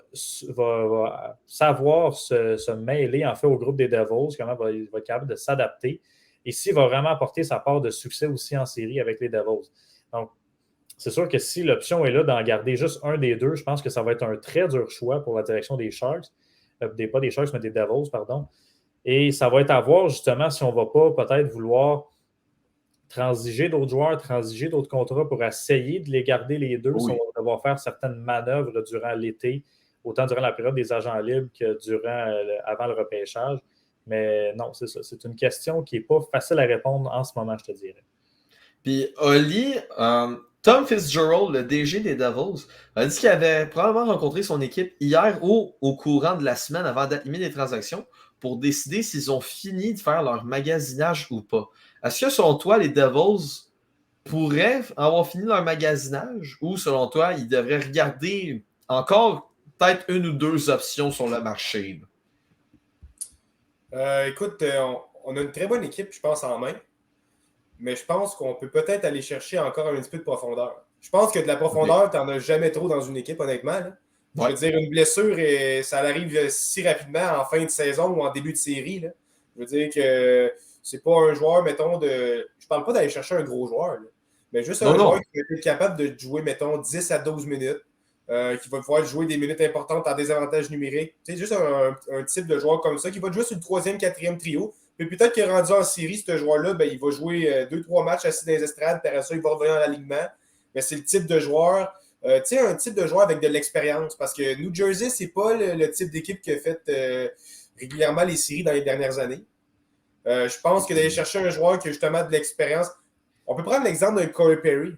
savoir se mêler en fait au groupe des Devils, comment il va être capable de s'adapter et s'il va vraiment apporter sa part de succès aussi en série avec les Devils. Donc, c'est sûr que si l'option est là d'en garder juste un des deux, je pense que ça va être un très dur choix pour la direction des Sharks. Pas des Sharks, mais des Devils, pardon. Et ça va être à voir justement si on ne va pas peut-être vouloir transiger d'autres joueurs, transiger d'autres contrats pour essayer de les garder les deux, si on va devoir faire certaines manœuvres durant l'été, autant durant la période des agents libres que avant le repêchage. Mais non, c'est ça. C'est une question qui n'est pas facile à répondre en ce moment, je te dirais. Puis Oli, Tom Fitzgerald, le DG des Devils, a dit qu'il avait probablement rencontré son équipe hier ou au courant de la semaine avant d'animer des transactions pour décider s'ils ont fini de faire leur magasinage ou pas. Est-ce que, selon toi, les Devils pourraient avoir fini leur magasinage ou, selon toi, ils devraient regarder encore peut-être une ou deux options sur le marché? Écoute, on a une très bonne équipe, je pense, en main. Mais je pense qu'on peut peut-être aller chercher encore un petit peu de profondeur. Je pense que de la profondeur, tu n'en as jamais trop dans une équipe, honnêtement. Là. Je veux dire, une blessure, ça arrive si rapidement en fin de saison ou en début de série. Là. Je veux dire que c'est pas un joueur, mettons, de. Je parle pas d'aller chercher un gros joueur, là, mais juste un joueur qui va être capable de jouer, mettons, 10 à 12 minutes, qui va pouvoir jouer des minutes importantes en désavantage numérique. Tu sais, juste un type de joueur comme ça qui va jouer sur le 3e, 4e trio. Puis peut-être qu'il est rendu en série, ce joueur-là, ben, il va jouer 2-3 matchs assis dans les estrades, puis après ça, il va revenir en alignement. Mais c'est le type de joueur, tu sais, un type de joueur avec de l'expérience. Parce que New Jersey, c'est pas le type d'équipe qui a fait régulièrement les séries dans les dernières années. Je pense que d'aller chercher un joueur qui a justement de l'expérience. On peut prendre l'exemple d'un Corey Perry.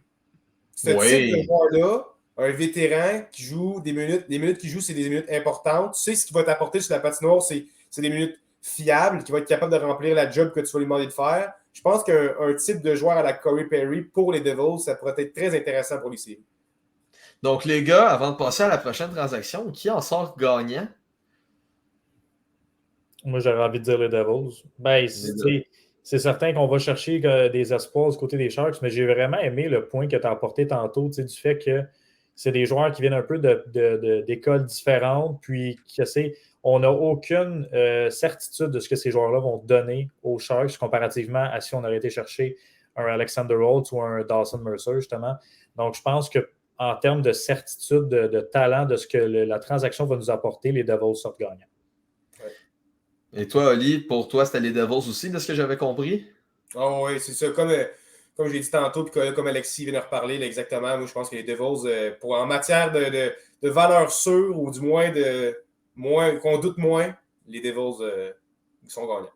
Ce type de joueur-là, un vétéran qui joue des minutes qu'il joue, c'est des minutes importantes. Tu sais ce qu'il va t'apporter sur la patinoire, c'est des minutes fiable, qui va être capable de remplir la job que tu vas lui demander de faire. Je pense qu'un type de joueur à la Corey Perry pour les Devils, ça pourrait être très intéressant pour les séries. Donc, les gars, avant de passer à la prochaine transaction, qui en sort gagnant? Moi, j'aurais envie de dire les Devils. Ben, c'est certain qu'on va chercher des espoirs du côté des Sharks, mais j'ai vraiment aimé le point que tu as apporté tantôt, du fait que c'est des joueurs qui viennent un peu d'écoles différentes, puis on n'a aucune certitude de ce que ces joueurs-là vont donner aux Sharks comparativement à si on aurait été chercher un Alexander Holtz ou un Dawson Mercer, justement. Donc, je pense qu'en termes de certitude, de talent, de ce que la transaction va nous apporter, les Devils sortent gagnants. Et toi, Oli, pour toi, c'était les Devils aussi, de ce que j'avais compris? Oh oui, c'est ça. Comme j'ai dit tantôt, puis comme Alexis vient de reparler, là, exactement, moi je pense que les Devils, en matière de valeur sûre, ou du moins qu'on doute moins, les Devils sont gagnants.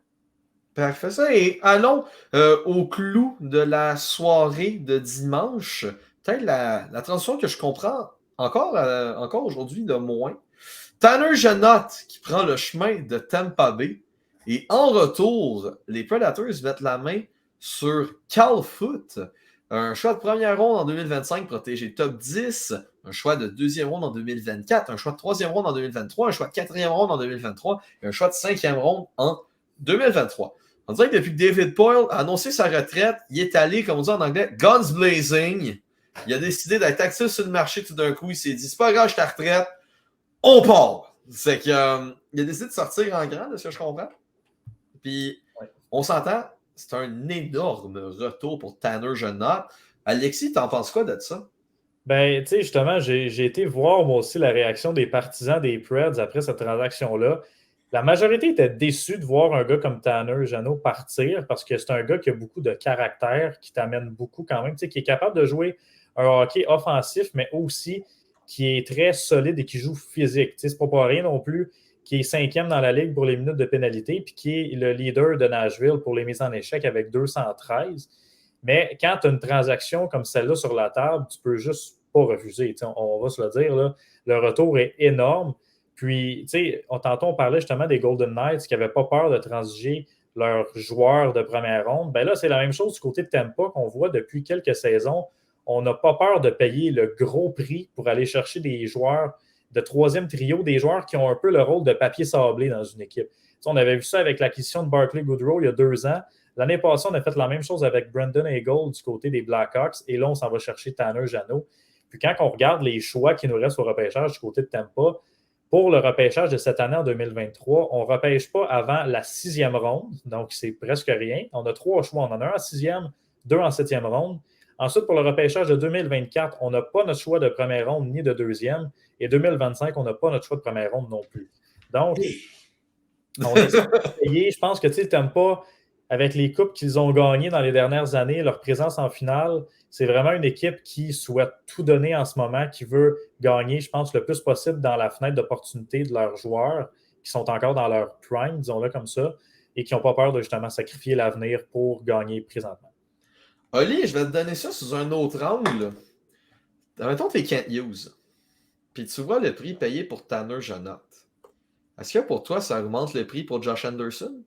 Parfait ça. Et allons au clou de la soirée de dimanche. Peut-être la transition que je comprends encore aujourd'hui de moins. Tanner Jeannot qui prend le chemin de Tampa Bay. Et en retour, les Predators mettent la main sur Cal Foot. Un choix de première ronde en 2025 protégé top 10. Un choix de deuxième ronde en 2024. Un choix de troisième ronde en 2023. Un choix de quatrième ronde en 2023. Et un choix de cinquième ronde en 2023. On dirait que depuis que David Poile a annoncé sa retraite, il est allé, comme on dit en anglais, guns blazing. Il a décidé d'être actif sur le marché tout d'un coup. Il s'est dit, c'est pas grave, je suis à la retraite. On part! C'est qu'il a décidé de sortir en grand, de ce que je comprends. Puis, on s'entend, c'est un énorme retour pour Tanner Jeannot. Alexis, t'en penses quoi de ça? Ben, tu sais, justement, j'ai été voir moi aussi la réaction des partisans des Preds après cette transaction-là. La majorité était déçue de voir un gars comme Tanner Jeannot partir parce que c'est un gars qui a beaucoup de caractère, qui t'amène beaucoup quand même, tu sais, qui est capable de jouer un hockey offensif, mais aussi qui est très solide et qui joue physique. Tu sais, c'est pas pour rien non plus, qui est 5e dans la ligue pour les minutes de pénalité, puis qui est le leader de Nashville pour les mises en échec avec 213. Mais quand tu as une transaction comme celle-là sur la table, tu peux juste pas refuser. On va se le dire, là, le retour est énorme. Puis, tantôt, on parlait justement des Golden Knights qui n'avaient pas peur de transiger leurs joueurs de première ronde. Ben là, c'est la même chose du côté de Tampa qu'on voit depuis quelques saisons. On n'a pas peur de payer le gros prix pour aller chercher des joueurs de troisième trio, des joueurs qui ont un peu le rôle de papier sablé dans une équipe. On avait vu ça avec l'acquisition de Barclay Goodrow il y a 2 ans. L'année passée, on a fait la même chose avec Brandon Hagel du côté des Blackhawks. Et là, on s'en va chercher Tanner Jeannot. Puis quand on regarde les choix qui nous restent au repêchage du côté de Tampa, pour le repêchage de cette année en 2023, on ne repêche pas avant la 6e ronde. Donc, c'est presque rien. On a 3 choix. On en a un en 6e, 2 en 7e ronde. Ensuite, pour le repêchage de 2024, on n'a pas notre choix de première ronde ni de deuxième. Et 2025, on n'a pas notre choix de première ronde non plus. Donc, on essaie de payer. Je pense que tu n'aimes pas, avec les coupes qu'ils ont gagnées dans les dernières années, leur présence en finale, c'est vraiment une équipe qui souhaite tout donner en ce moment, qui veut gagner, je pense, le plus possible dans la fenêtre d'opportunité de leurs joueurs qui sont encore dans leur prime, disons-le comme ça, et qui n'ont pas peur de justement sacrifier l'avenir pour gagner présentement. Oli, je vais te donner ça sous un autre angle. Mettons que tu es Kent Hughes, puis tu vois le prix payé pour Tanner Jeannot. Est-ce que pour toi, ça augmente le prix pour Josh Anderson?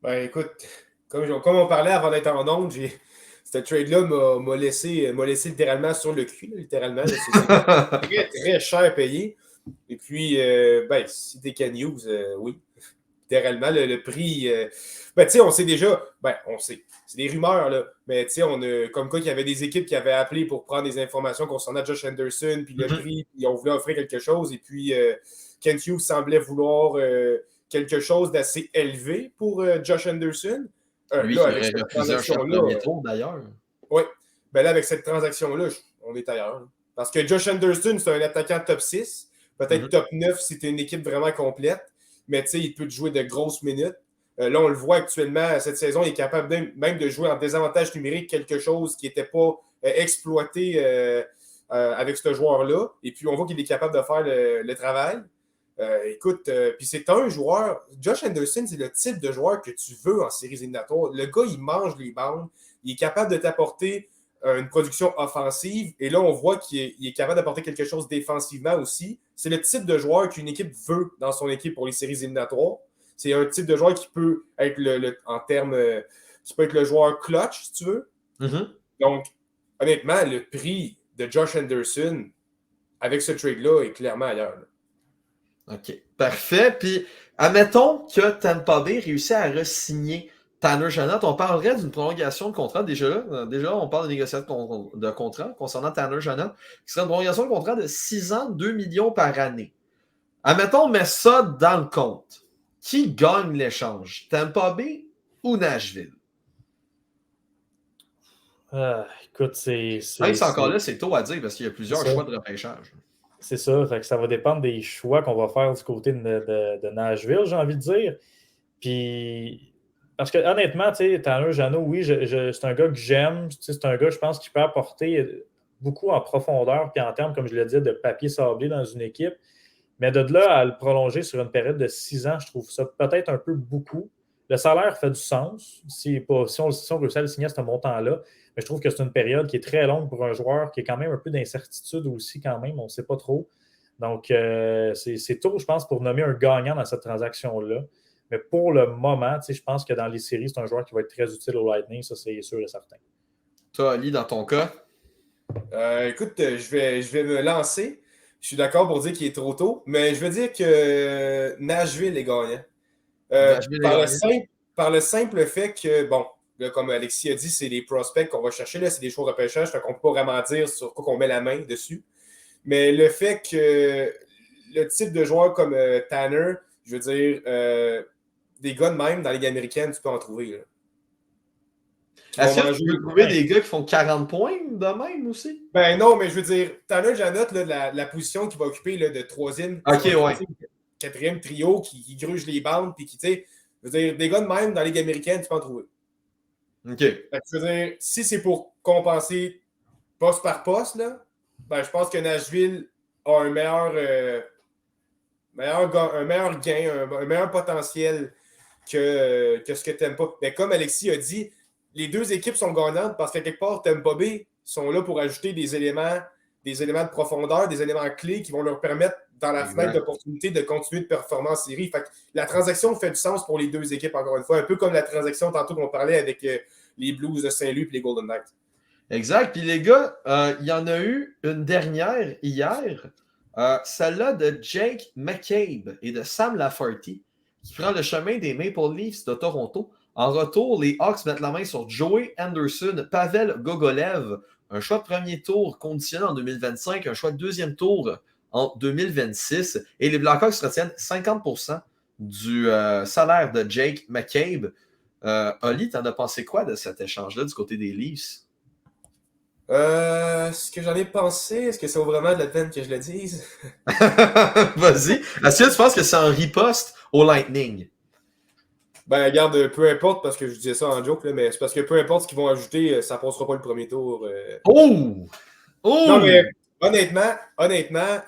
Ben écoute, comme on parlait avant d'être en onde, ce trade-là m'a laissé littéralement sur le cul, littéralement. C'est très, très cher payé. Et puis, si t'es Ken Hughes, oui. Littéralement, le prix. On sait déjà. On sait. C'est des rumeurs, là. Mais on a comme quoi qu'il y avait des équipes qui avaient appelé pour prendre des informations concernant Josh Anderson, puis le prix, puis on voulait offrir quelque chose. Et puis, Ken Hughes semblait vouloir quelque chose d'assez élevé pour Josh Anderson. Lui là, qui avec aurait cette refusé un choix de premier tour, d'ailleurs. Oui. Là, avec cette transaction-là, on est ailleurs. Là. Parce que Josh Anderson, c'est un attaquant top 6, peut-être top 9 si tu es une équipe vraiment complète. Mais il peut te jouer de grosses minutes. Là, on le voit actuellement, cette saison, il est capable même de jouer en désavantage numérique, quelque chose qui n'était pas exploité avec ce joueur-là. Et puis, on voit qu'il est capable de faire le travail. Puis c'est un joueur, Josh Anderson, c'est le type de joueur que tu veux en séries éliminatoires. Le gars, il mange les bandes, il est capable de t'apporter une production offensive, et là, on voit qu'il est capable d'apporter quelque chose défensivement aussi. C'est le type de joueur qu'une équipe veut dans son équipe pour les séries éliminatoires. C'est un type de joueur qui peut être qui peut être le joueur clutch, si tu veux. Mm-hmm. Donc, honnêtement, le prix de Josh Anderson avec ce trade-là est clairement ailleurs. Là. OK. Parfait. Puis, admettons que Tampa Bay réussit à re-signer Tanner Jeannot. On parlerait d'une prolongation de contrat. Déjà là, on parle de négociation de contrat concernant Tanner Jeannot, qui serait une prolongation de contrat de 6 ans, 2 millions par année. Admettons, on met ça dans le compte. Qui gagne l'échange? Tampa Bay ou Nashville? Écoute, c'est encore là, c'est tôt à dire parce qu'il y a plusieurs choix de repêchage. C'est ça. Fait que ça va dépendre des choix qu'on va faire du côté de Nashville, j'ai envie de dire. Puis, parce que honnêtement, tu sais, Tanner Jeannot, oui, c'est un gars que j'aime. C'est un gars, je pense, qui peut apporter beaucoup en profondeur, puis en termes, comme je l'ai dit, de papier sablé dans une équipe. Mais de là à le prolonger sur une période de 6 ans, je trouve ça peut-être un peu beaucoup. Le salaire fait du sens si on réussit à le signer à ce montant-là. Mais je trouve que c'est une période qui est très longue pour un joueur qui est quand même un peu d'incertitude aussi quand même. On ne sait pas trop. Donc, c'est tôt, je pense, pour nommer un gagnant dans cette transaction-là. Mais pour le moment, je pense que dans les séries, c'est un joueur qui va être très utile au Lightning. Ça, c'est sûr et certain. Toi, Ali, dans ton cas? Écoute, je vais me lancer. Je suis d'accord pour dire qu'il est trop tôt, mais je veux dire que Nashville est gagnant. Par le simple fait que, bon, là, comme Alexis a dit, c'est les prospects qu'on va chercher, là, c'est des choix de repêchage, fait qu'on ne peut pas vraiment dire sur quoi qu'on met la main dessus. Mais le fait que le type de joueur comme Tanner, je veux dire, des gars de même dans la Ligue américaine, tu peux en trouver. Là. Est-ce que tu peux trouver des gars qui font 40 points de même aussi? Ben non, mais je veux dire, Tanner Jeannot, la position qu'il va occuper là, de troisième, quatrième trio qui gruge les bandes, puis qui, tu sais, je veux dire, des gars de même dans la Ligue américaine, tu peux en trouver. OK. Je veux dire, si c'est pour compenser poste par poste, là, ben, je pense que Nashville a un meilleur gain, un meilleur potentiel que ce que tu n'aimes pas. Mais comme Alexis a dit, les deux équipes sont gagnantes parce qu'à quelque part, Tampa Bay sont là pour ajouter des éléments de profondeur, des éléments clés qui vont leur permettre, dans la fenêtre d'opportunité, de continuer de performer en série. Fait que la transaction fait du sens pour les deux équipes, encore une fois, un peu comme la transaction tantôt qu'on parlait avec les Blues de Saint-Louis et les Golden Knights. Exact. Puis les gars, il y en a eu une dernière hier, celle-là de Jake McCabe et de Sam Lafferty, qui prend le chemin des Maple Leafs de Toronto. En retour, les Hawks mettent la main sur Joey Anderson, Pavel Gogolev, un choix de premier tour conditionné en 2025, un choix de deuxième tour en 2026. Et les Blackhawks retiennent 50% du salaire de Jake McCabe. Oli, t'en as pensé quoi de cet échange-là du côté des Leafs? Ce que j'en ai pensé, est-ce que ça vaut vraiment de la peine que je le dise? Vas-y. Est-ce que tu penses que c'est en riposte au Lightning? Ben, regarde, peu importe, parce que je disais ça en joke, là, mais c'est parce que peu importe ce qu'ils vont ajouter, ça passera pas le premier tour. Oh! Oh! Non, mais honnêtement,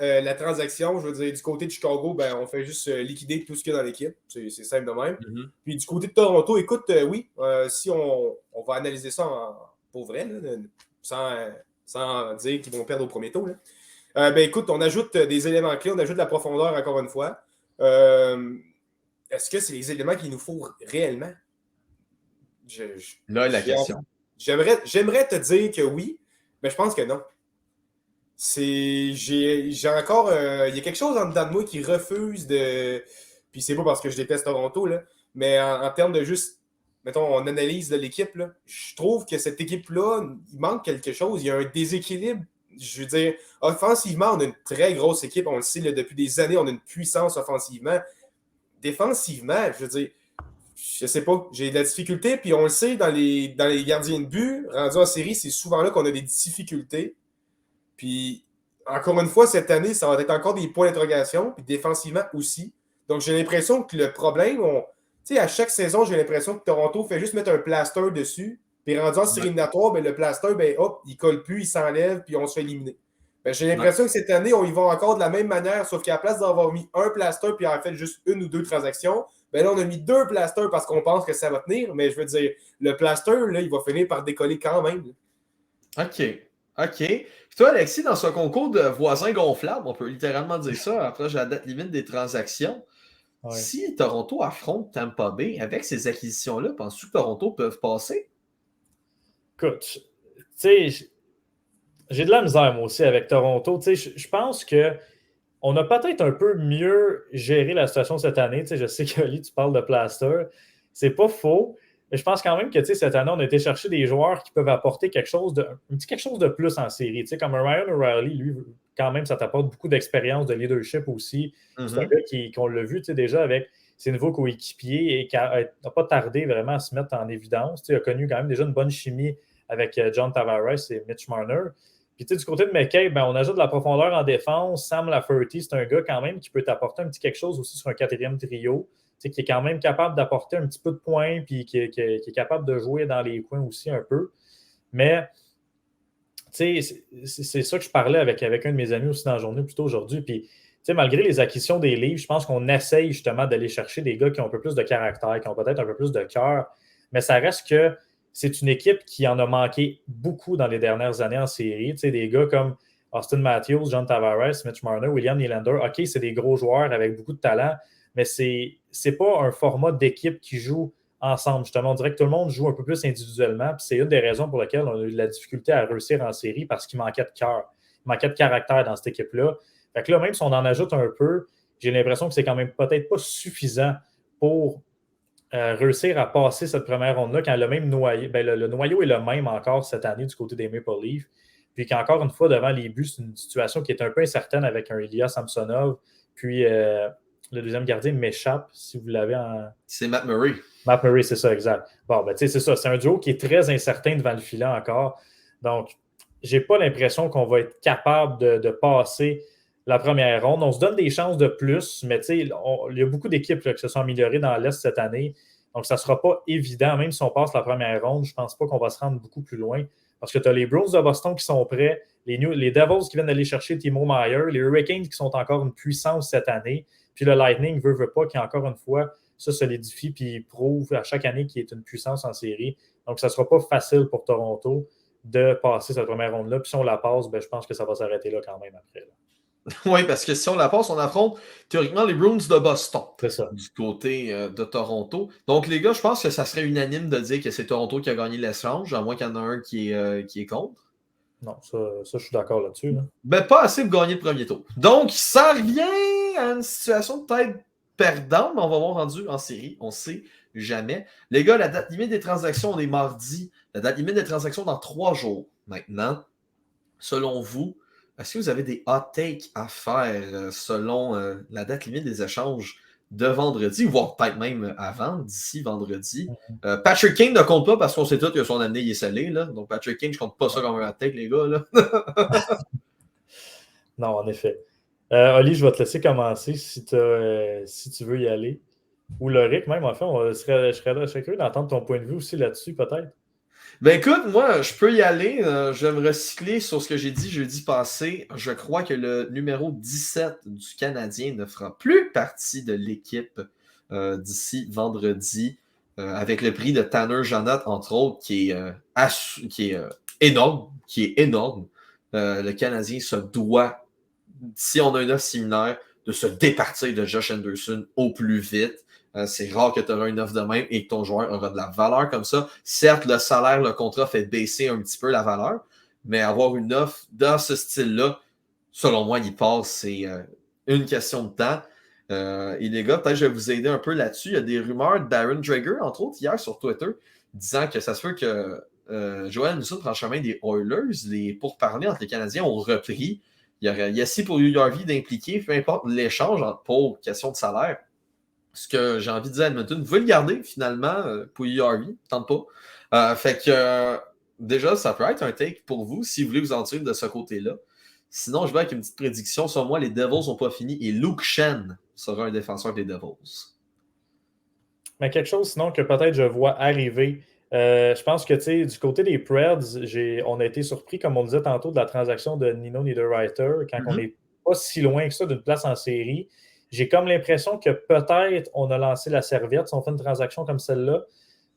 la transaction, je veux dire, du côté de Chicago, ben, on fait juste liquider tout ce qu'il y a dans l'équipe. C'est simple de même. Mm-hmm. Puis du côté de Toronto, écoute, oui, si on va analyser ça pour vrai, là, sans dire qu'ils vont perdre au premier tour. Ben écoute, on ajoute des éléments clés, on ajoute de la profondeur encore une fois. Est-ce que c'est les éléments qu'il nous faut réellement? Là, la question. J'aimerais te dire que oui, mais je pense que non. J'ai encore. Il y a quelque chose en dedans de moi qui refuse de. Puis c'est pas parce que je déteste Toronto, là, mais en termes de juste. Mettons, on analyse de l'équipe, là, je trouve que cette équipe-là, il manque quelque chose. Il y a un déséquilibre. Je veux dire, offensivement, on a une très grosse équipe. On le sait, là, depuis des années, on a une puissance offensivement. Défensivement, je veux dire, je sais pas, j'ai de la difficulté. Puis on le sait, dans les gardiens de but, rendus en série, c'est souvent là qu'on a des difficultés. Puis, encore une fois, cette année, ça va être encore des points d'interrogation, puis défensivement aussi. Donc, j'ai l'impression que le problème, tu sais, à chaque saison, j'ai l'impression que Toronto fait juste mettre un plaster dessus, puis rendu en série éliminatoire, ben, le plaster, ben, hop, il colle plus, il s'enlève, puis on se fait éliminer. Ben, j'ai l'impression que cette année, on y va encore de la même manière, sauf qu'à la place d'avoir mis un plaster, puis en fait juste une ou deux transactions, ben là, on a mis deux plasters parce qu'on pense que ça va tenir, mais je veux dire, le plaster, là, il va finir par décoller quand même. OK. Puis toi, Alexis, dans ce concours de voisins gonflables, on peut littéralement dire ça, après la date limite des transactions, si Toronto affronte Tampa Bay avec ces acquisitions-là, penses-tu que Toronto peuvent passer? Écoute, tu sais, j'ai de la misère, moi aussi, avec Toronto. Tu sais, je pense qu'on a peut-être un peu mieux géré la situation cette année. Tu sais, je sais qu'Oli, tu parles de plaster. C'est pas faux. Mais je pense quand même que cette année, on a été chercher des joueurs qui peuvent apporter quelque chose de plus en série. Tu sais, comme Ryan O'Reilly, lui, quand même, ça t'apporte beaucoup d'expérience, de leadership aussi. Mm-hmm. C'est un gars qu'on l'a vu déjà avec ses nouveaux coéquipiers et qui n'a pas tardé vraiment à se mettre en évidence. Tu sais, il a connu quand même déjà une bonne chimie avec John Tavares et Mitch Marner. Puis du côté de McCabe, on ajoute de la profondeur en défense. Sam Lafferty, c'est un gars quand même qui peut t'apporter un petit quelque chose aussi sur un quatrième trio. Qui est quand même capable d'apporter un petit peu de points puis qui est capable de jouer dans les coins aussi un peu. Mais c'est ça que je parlais avec un de mes amis aussi dans la journée plus tôt aujourd'hui. Puis malgré les acquisitions des livres, je pense qu'on essaye justement d'aller chercher des gars qui ont un peu plus de caractère, qui ont peut-être un peu plus de cœur. Mais ça reste que c'est une équipe qui en a manqué beaucoup dans les dernières années en série. Des gars comme Austin Matthews, John Tavares, Mitch Marner, William Nylander. OK, c'est des gros joueurs avec beaucoup de talent, mais c'est pas un format d'équipe qui joue ensemble. Justement, on dirait que tout le monde joue un peu plus individuellement. Puis c'est une des raisons pour lesquelles on a eu de la difficulté à réussir en série parce qu'il manquait de cœur. Il manquait de caractère dans cette équipe-là. Fait que là, même si on en ajoute un peu, j'ai l'impression que c'est quand même peut-être pas suffisant pour réussir à passer cette première ronde-là quand le même noyau, le noyau est le même encore cette année du côté des Maple Leafs. Puis qu'encore une fois, devant les buts, c'est une situation qui est un peu incertaine avec un Ilya Samsonov. Puis le deuxième gardien m'échappe, si vous l'avez en... C'est Matt Murray. Matt Murray, c'est ça, exact. Bon, ben tu sais, c'est ça. C'est un duo qui est très incertain devant le filet encore. Donc, j'ai pas l'impression qu'on va être capable de passer la première ronde. On se donne des chances de plus, mais tu sais, il y a beaucoup d'équipes qui se sont améliorées dans l'Est cette année. Donc, ça ne sera pas évident, même si on passe la première ronde, je ne pense pas qu'on va se rendre beaucoup plus loin. Parce que tu as les Bruins de Boston qui sont prêts, les Devils qui viennent d'aller chercher Timo Meier, les Hurricanes qui sont encore une puissance cette année, puis le Lightning veut pas, qui encore une fois se solidifie puis prouve à chaque année qu'il est une puissance en série. Donc, ça ne sera pas facile pour Toronto de passer cette première ronde-là. Puis si on la passe, je pense que ça va s'arrêter là quand même après. Là. Oui, parce que si on la passe, on affronte théoriquement les Bruins de Boston. C'est ça. Du côté de Toronto. Donc, les gars, je pense que ça serait unanime de dire que c'est Toronto qui a gagné l'échange, à moins qu'il y en ait un qui est contre. Non, ça je suis d'accord là-dessus. Là. Pas assez pour gagner le premier tour. Donc, ça revient à une situation peut-être perdante, mais on va voir rendu en série. On ne sait jamais. Les gars, la date limite des transactions, on est mardi. La date limite des transactions dans 3 jours. Maintenant, selon vous, est-ce que vous avez des hot takes à faire selon la date limite des échanges de vendredi, voire peut-être même avant, d'ici vendredi? Patrick Kane ne compte pas parce qu'on sait tous que son année est salé. Là. Donc, Patrick Kane, je compte pas ça comme un hot take, les gars. Là. Non, en effet. Oli, je vais te laisser commencer si tu veux y aller. Ou Loric, même, en fait, je serais curieux d'entendre ton point de vue aussi là-dessus, peut-être. Écoute, moi, je peux y aller. Je vais me recycler sur ce que j'ai dit jeudi passé. Je crois que le numéro 17 du Canadien ne fera plus partie de l'équipe d'ici vendredi, avec le prix de Tanner Jeannot, entre autres, qui est énorme. Le Canadien se doit, si on a une offre similaire, de se départir de Josh Anderson au plus vite. C'est rare que tu auras une offre de même et que ton joueur aura de la valeur comme ça. Certes, le salaire, le contrat fait baisser un petit peu la valeur, mais avoir une offre dans ce style-là, selon moi, il passe. C'est une question de temps. Et les gars, peut-être que je vais vous aider un peu là-dessus. Il y a des rumeurs d'Aaron Drager, entre autres, hier sur Twitter, disant que ça se peut que Joel Anderson prend le chemin des Oilers. Les pourparlers entre les Canadiens ont repris. Il y a si pour URV d'impliquer, peu importe l'échange pour question de salaire. Ce que j'ai envie de dire à Edmonton, vous pouvez le garder finalement pour URV, tente pas. Fait que déjà, ça peut être un take pour vous si vous voulez vous en tirer de ce côté-là. Sinon, je vais avec une petite prédiction. Sur moi, les Devils n'ont pas fini et Luke Shen sera un défenseur des Devils. Mais quelque chose sinon que peut-être je vois arriver. Je pense que du côté des Preds, on a été surpris, comme on disait tantôt, de la transaction de Nino Niederreiter quand on n'est pas si loin que ça d'une place en série. J'ai comme l'impression que peut-être on a lancé la serviette si on fait une transaction comme celle-là.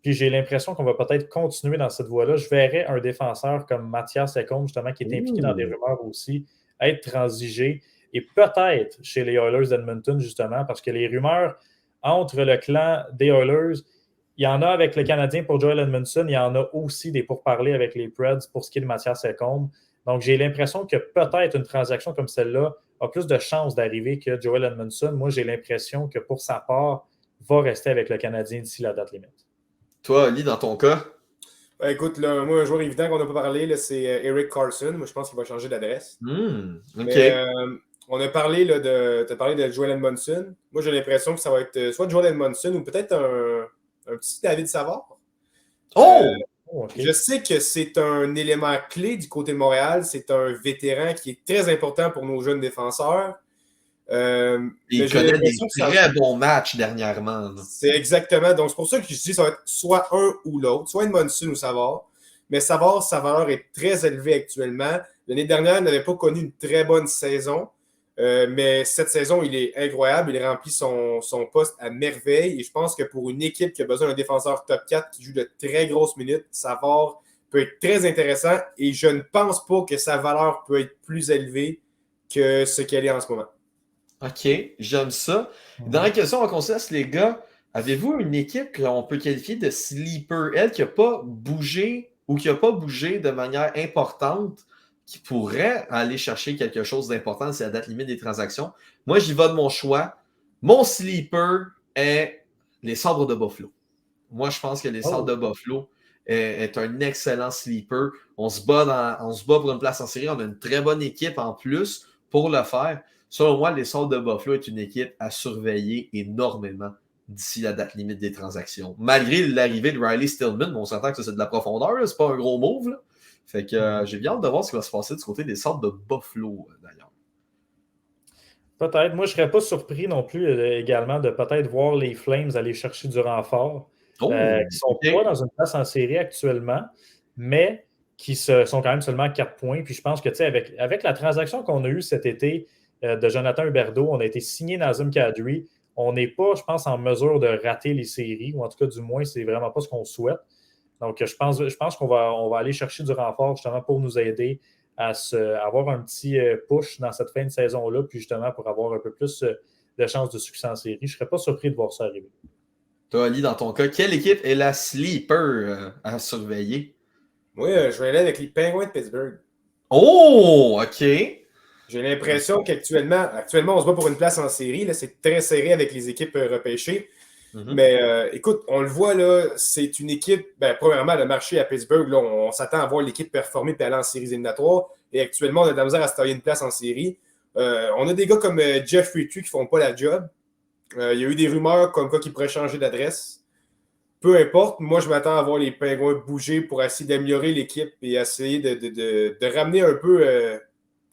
Puis j'ai l'impression qu'on va peut-être continuer dans cette voie-là. Je verrais un défenseur comme Mathias Ekholm, justement, qui est impliqué dans des rumeurs aussi, être transigé. Et peut-être chez les Oilers d'Edmonton, justement, parce que les rumeurs entre le clan des Oilers, il y en a avec le Canadien pour Joel Edmondson, il y en a aussi des pourparlers avec les Preds pour ce qui est de Mathias Ekholm. Donc j'ai l'impression que peut-être une transaction comme celle-là a plus de chances d'arriver que Joel Edmondson. Moi, j'ai l'impression que pour sa part, va rester avec le Canadien d'ici la date limite. Toi, Ali, dans ton cas? Écoute, là, moi, un joueur évident qu'on n'a pas parlé, là, c'est Eric Carlson. Moi, je pense qu'il va changer d'adresse. OK. Mais, on a parlé tu as parlé de Joel Edmondson. Moi, j'ai l'impression que ça va être soit Joel Edmondson ou peut-être un petit David Savard. Okay. Je sais que c'est un élément clé du côté de Montréal. C'est un vétéran qui est très important pour nos jeunes défenseurs. Il connaît des très bons matchs dernièrement. C'est exactement. Donc, c'est pour ça que je dis que ça va être soit un ou l'autre, soit Edmondson ou Savard. Mais Savard, sa valeur est très élevée actuellement. L'année dernière, il n'avait pas connu une très bonne saison. Mais cette saison, il est incroyable. Il remplit son poste à merveille. Et je pense que pour une équipe qui a besoin d'un défenseur top 4 qui joue de très grosses minutes, Savard peut être très intéressant. Et je ne pense pas que sa valeur peut être plus élevée que ce qu'elle est en ce moment. OK, j'aime ça. Dans la question, on considère, les gars, avez-vous une équipe qu'on peut qualifier de sleeper, elle, qui n'a pas bougé ou qui n'a pas bougé de manière importante, qui pourrait aller chercher quelque chose d'important si la date limite des transactions? Moi, j'y vais de mon choix. Mon sleeper est les Sabres de Buffalo. Moi, je pense que les Sabres de Buffalo est un excellent sleeper. On se bat pour une place en série. On a une très bonne équipe en plus pour le faire. Selon moi, les Sabres de Buffalo est une équipe à surveiller énormément d'ici la date limite des transactions. Malgré l'arrivée de Riley Stillman, on s'entend que ça, c'est de la profondeur, c'est pas un gros move. Là. Fait que j'ai bien hâte de voir ce qui va se passer du côté des Sabres de Buffalo, d'ailleurs. Peut-être. Moi, je ne serais pas surpris non plus également de peut-être voir les Flames aller chercher du renfort. Qui ne sont pas dans une place en série actuellement, mais qui sont quand même seulement 4 points. Puis je pense que avec la transaction qu'on a eue cet été de Jonathan Huberdeau, on a été signé Nazem Kadri. On n'est pas, je pense, en mesure de rater les séries, ou en tout cas, du moins, c'est vraiment pas ce qu'on souhaite. Donc, je pense on va aller chercher du renfort justement pour nous aider à avoir un petit push dans cette fin de saison-là, puis justement pour avoir un peu plus de chances de succès en série. Je ne serais pas surpris de voir ça arriver. Toi, Ali, dans ton cas, quelle équipe est la sleeper à surveiller? Moi, je vais aller avec les Penguins de Pittsburgh. Oh, OK. J'ai l'impression qu'actuellement, on se bat pour une place en série. Là, c'est très serré avec les équipes repêchées. Mm-hmm. Mais écoute, on le voit, là, c'est une équipe, premièrement, le marché à Pittsburgh, là, on s'attend à voir l'équipe performer et aller en séries éliminatoires. Et actuellement, on a de la misère à se tailler une place en série. On a des gars comme Jeff Ritchie qui ne font pas la job. Il y a eu des rumeurs comme quoi qu'ils pourraient changer d'adresse. Peu importe, moi, je m'attends à voir les Pingouins bouger pour essayer d'améliorer l'équipe et essayer de ramener un peu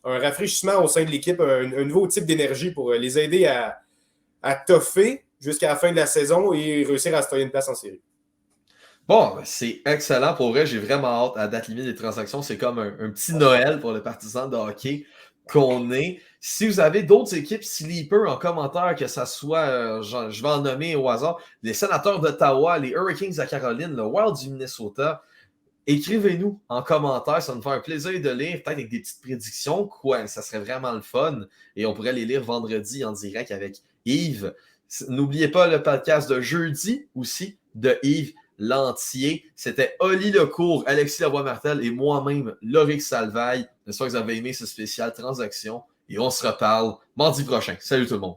un rafraîchissement au sein de l'équipe, un nouveau type d'énergie pour les aider à toffer jusqu'à la fin de la saison et réussir à se tailler une place en série. Bon, c'est excellent. Pour vrai, j'ai vraiment hâte à date limite des transactions. C'est comme un petit Noël pour les partisans de hockey qu'on est. Si vous avez d'autres équipes sleeper en commentaire, que ça soit, je vais en nommer au hasard, les Sénateurs d'Ottawa, les Hurricanes de Caroline, le Wild du Minnesota, écrivez-nous en commentaire. Ça va nous faire un plaisir de lire, peut-être avec des petites prédictions. Quoi, ça serait vraiment le fun. Et on pourrait les lire vendredi en direct avec Yves. N'oubliez pas le podcast de jeudi aussi de Yves Lantier. C'était Oli Lecourt, Alexis Lavoie-Martel et moi-même, Loric Salvaille. J'espère que vous avez aimé ce spécial transaction et on se reparle mardi prochain. Salut tout le monde.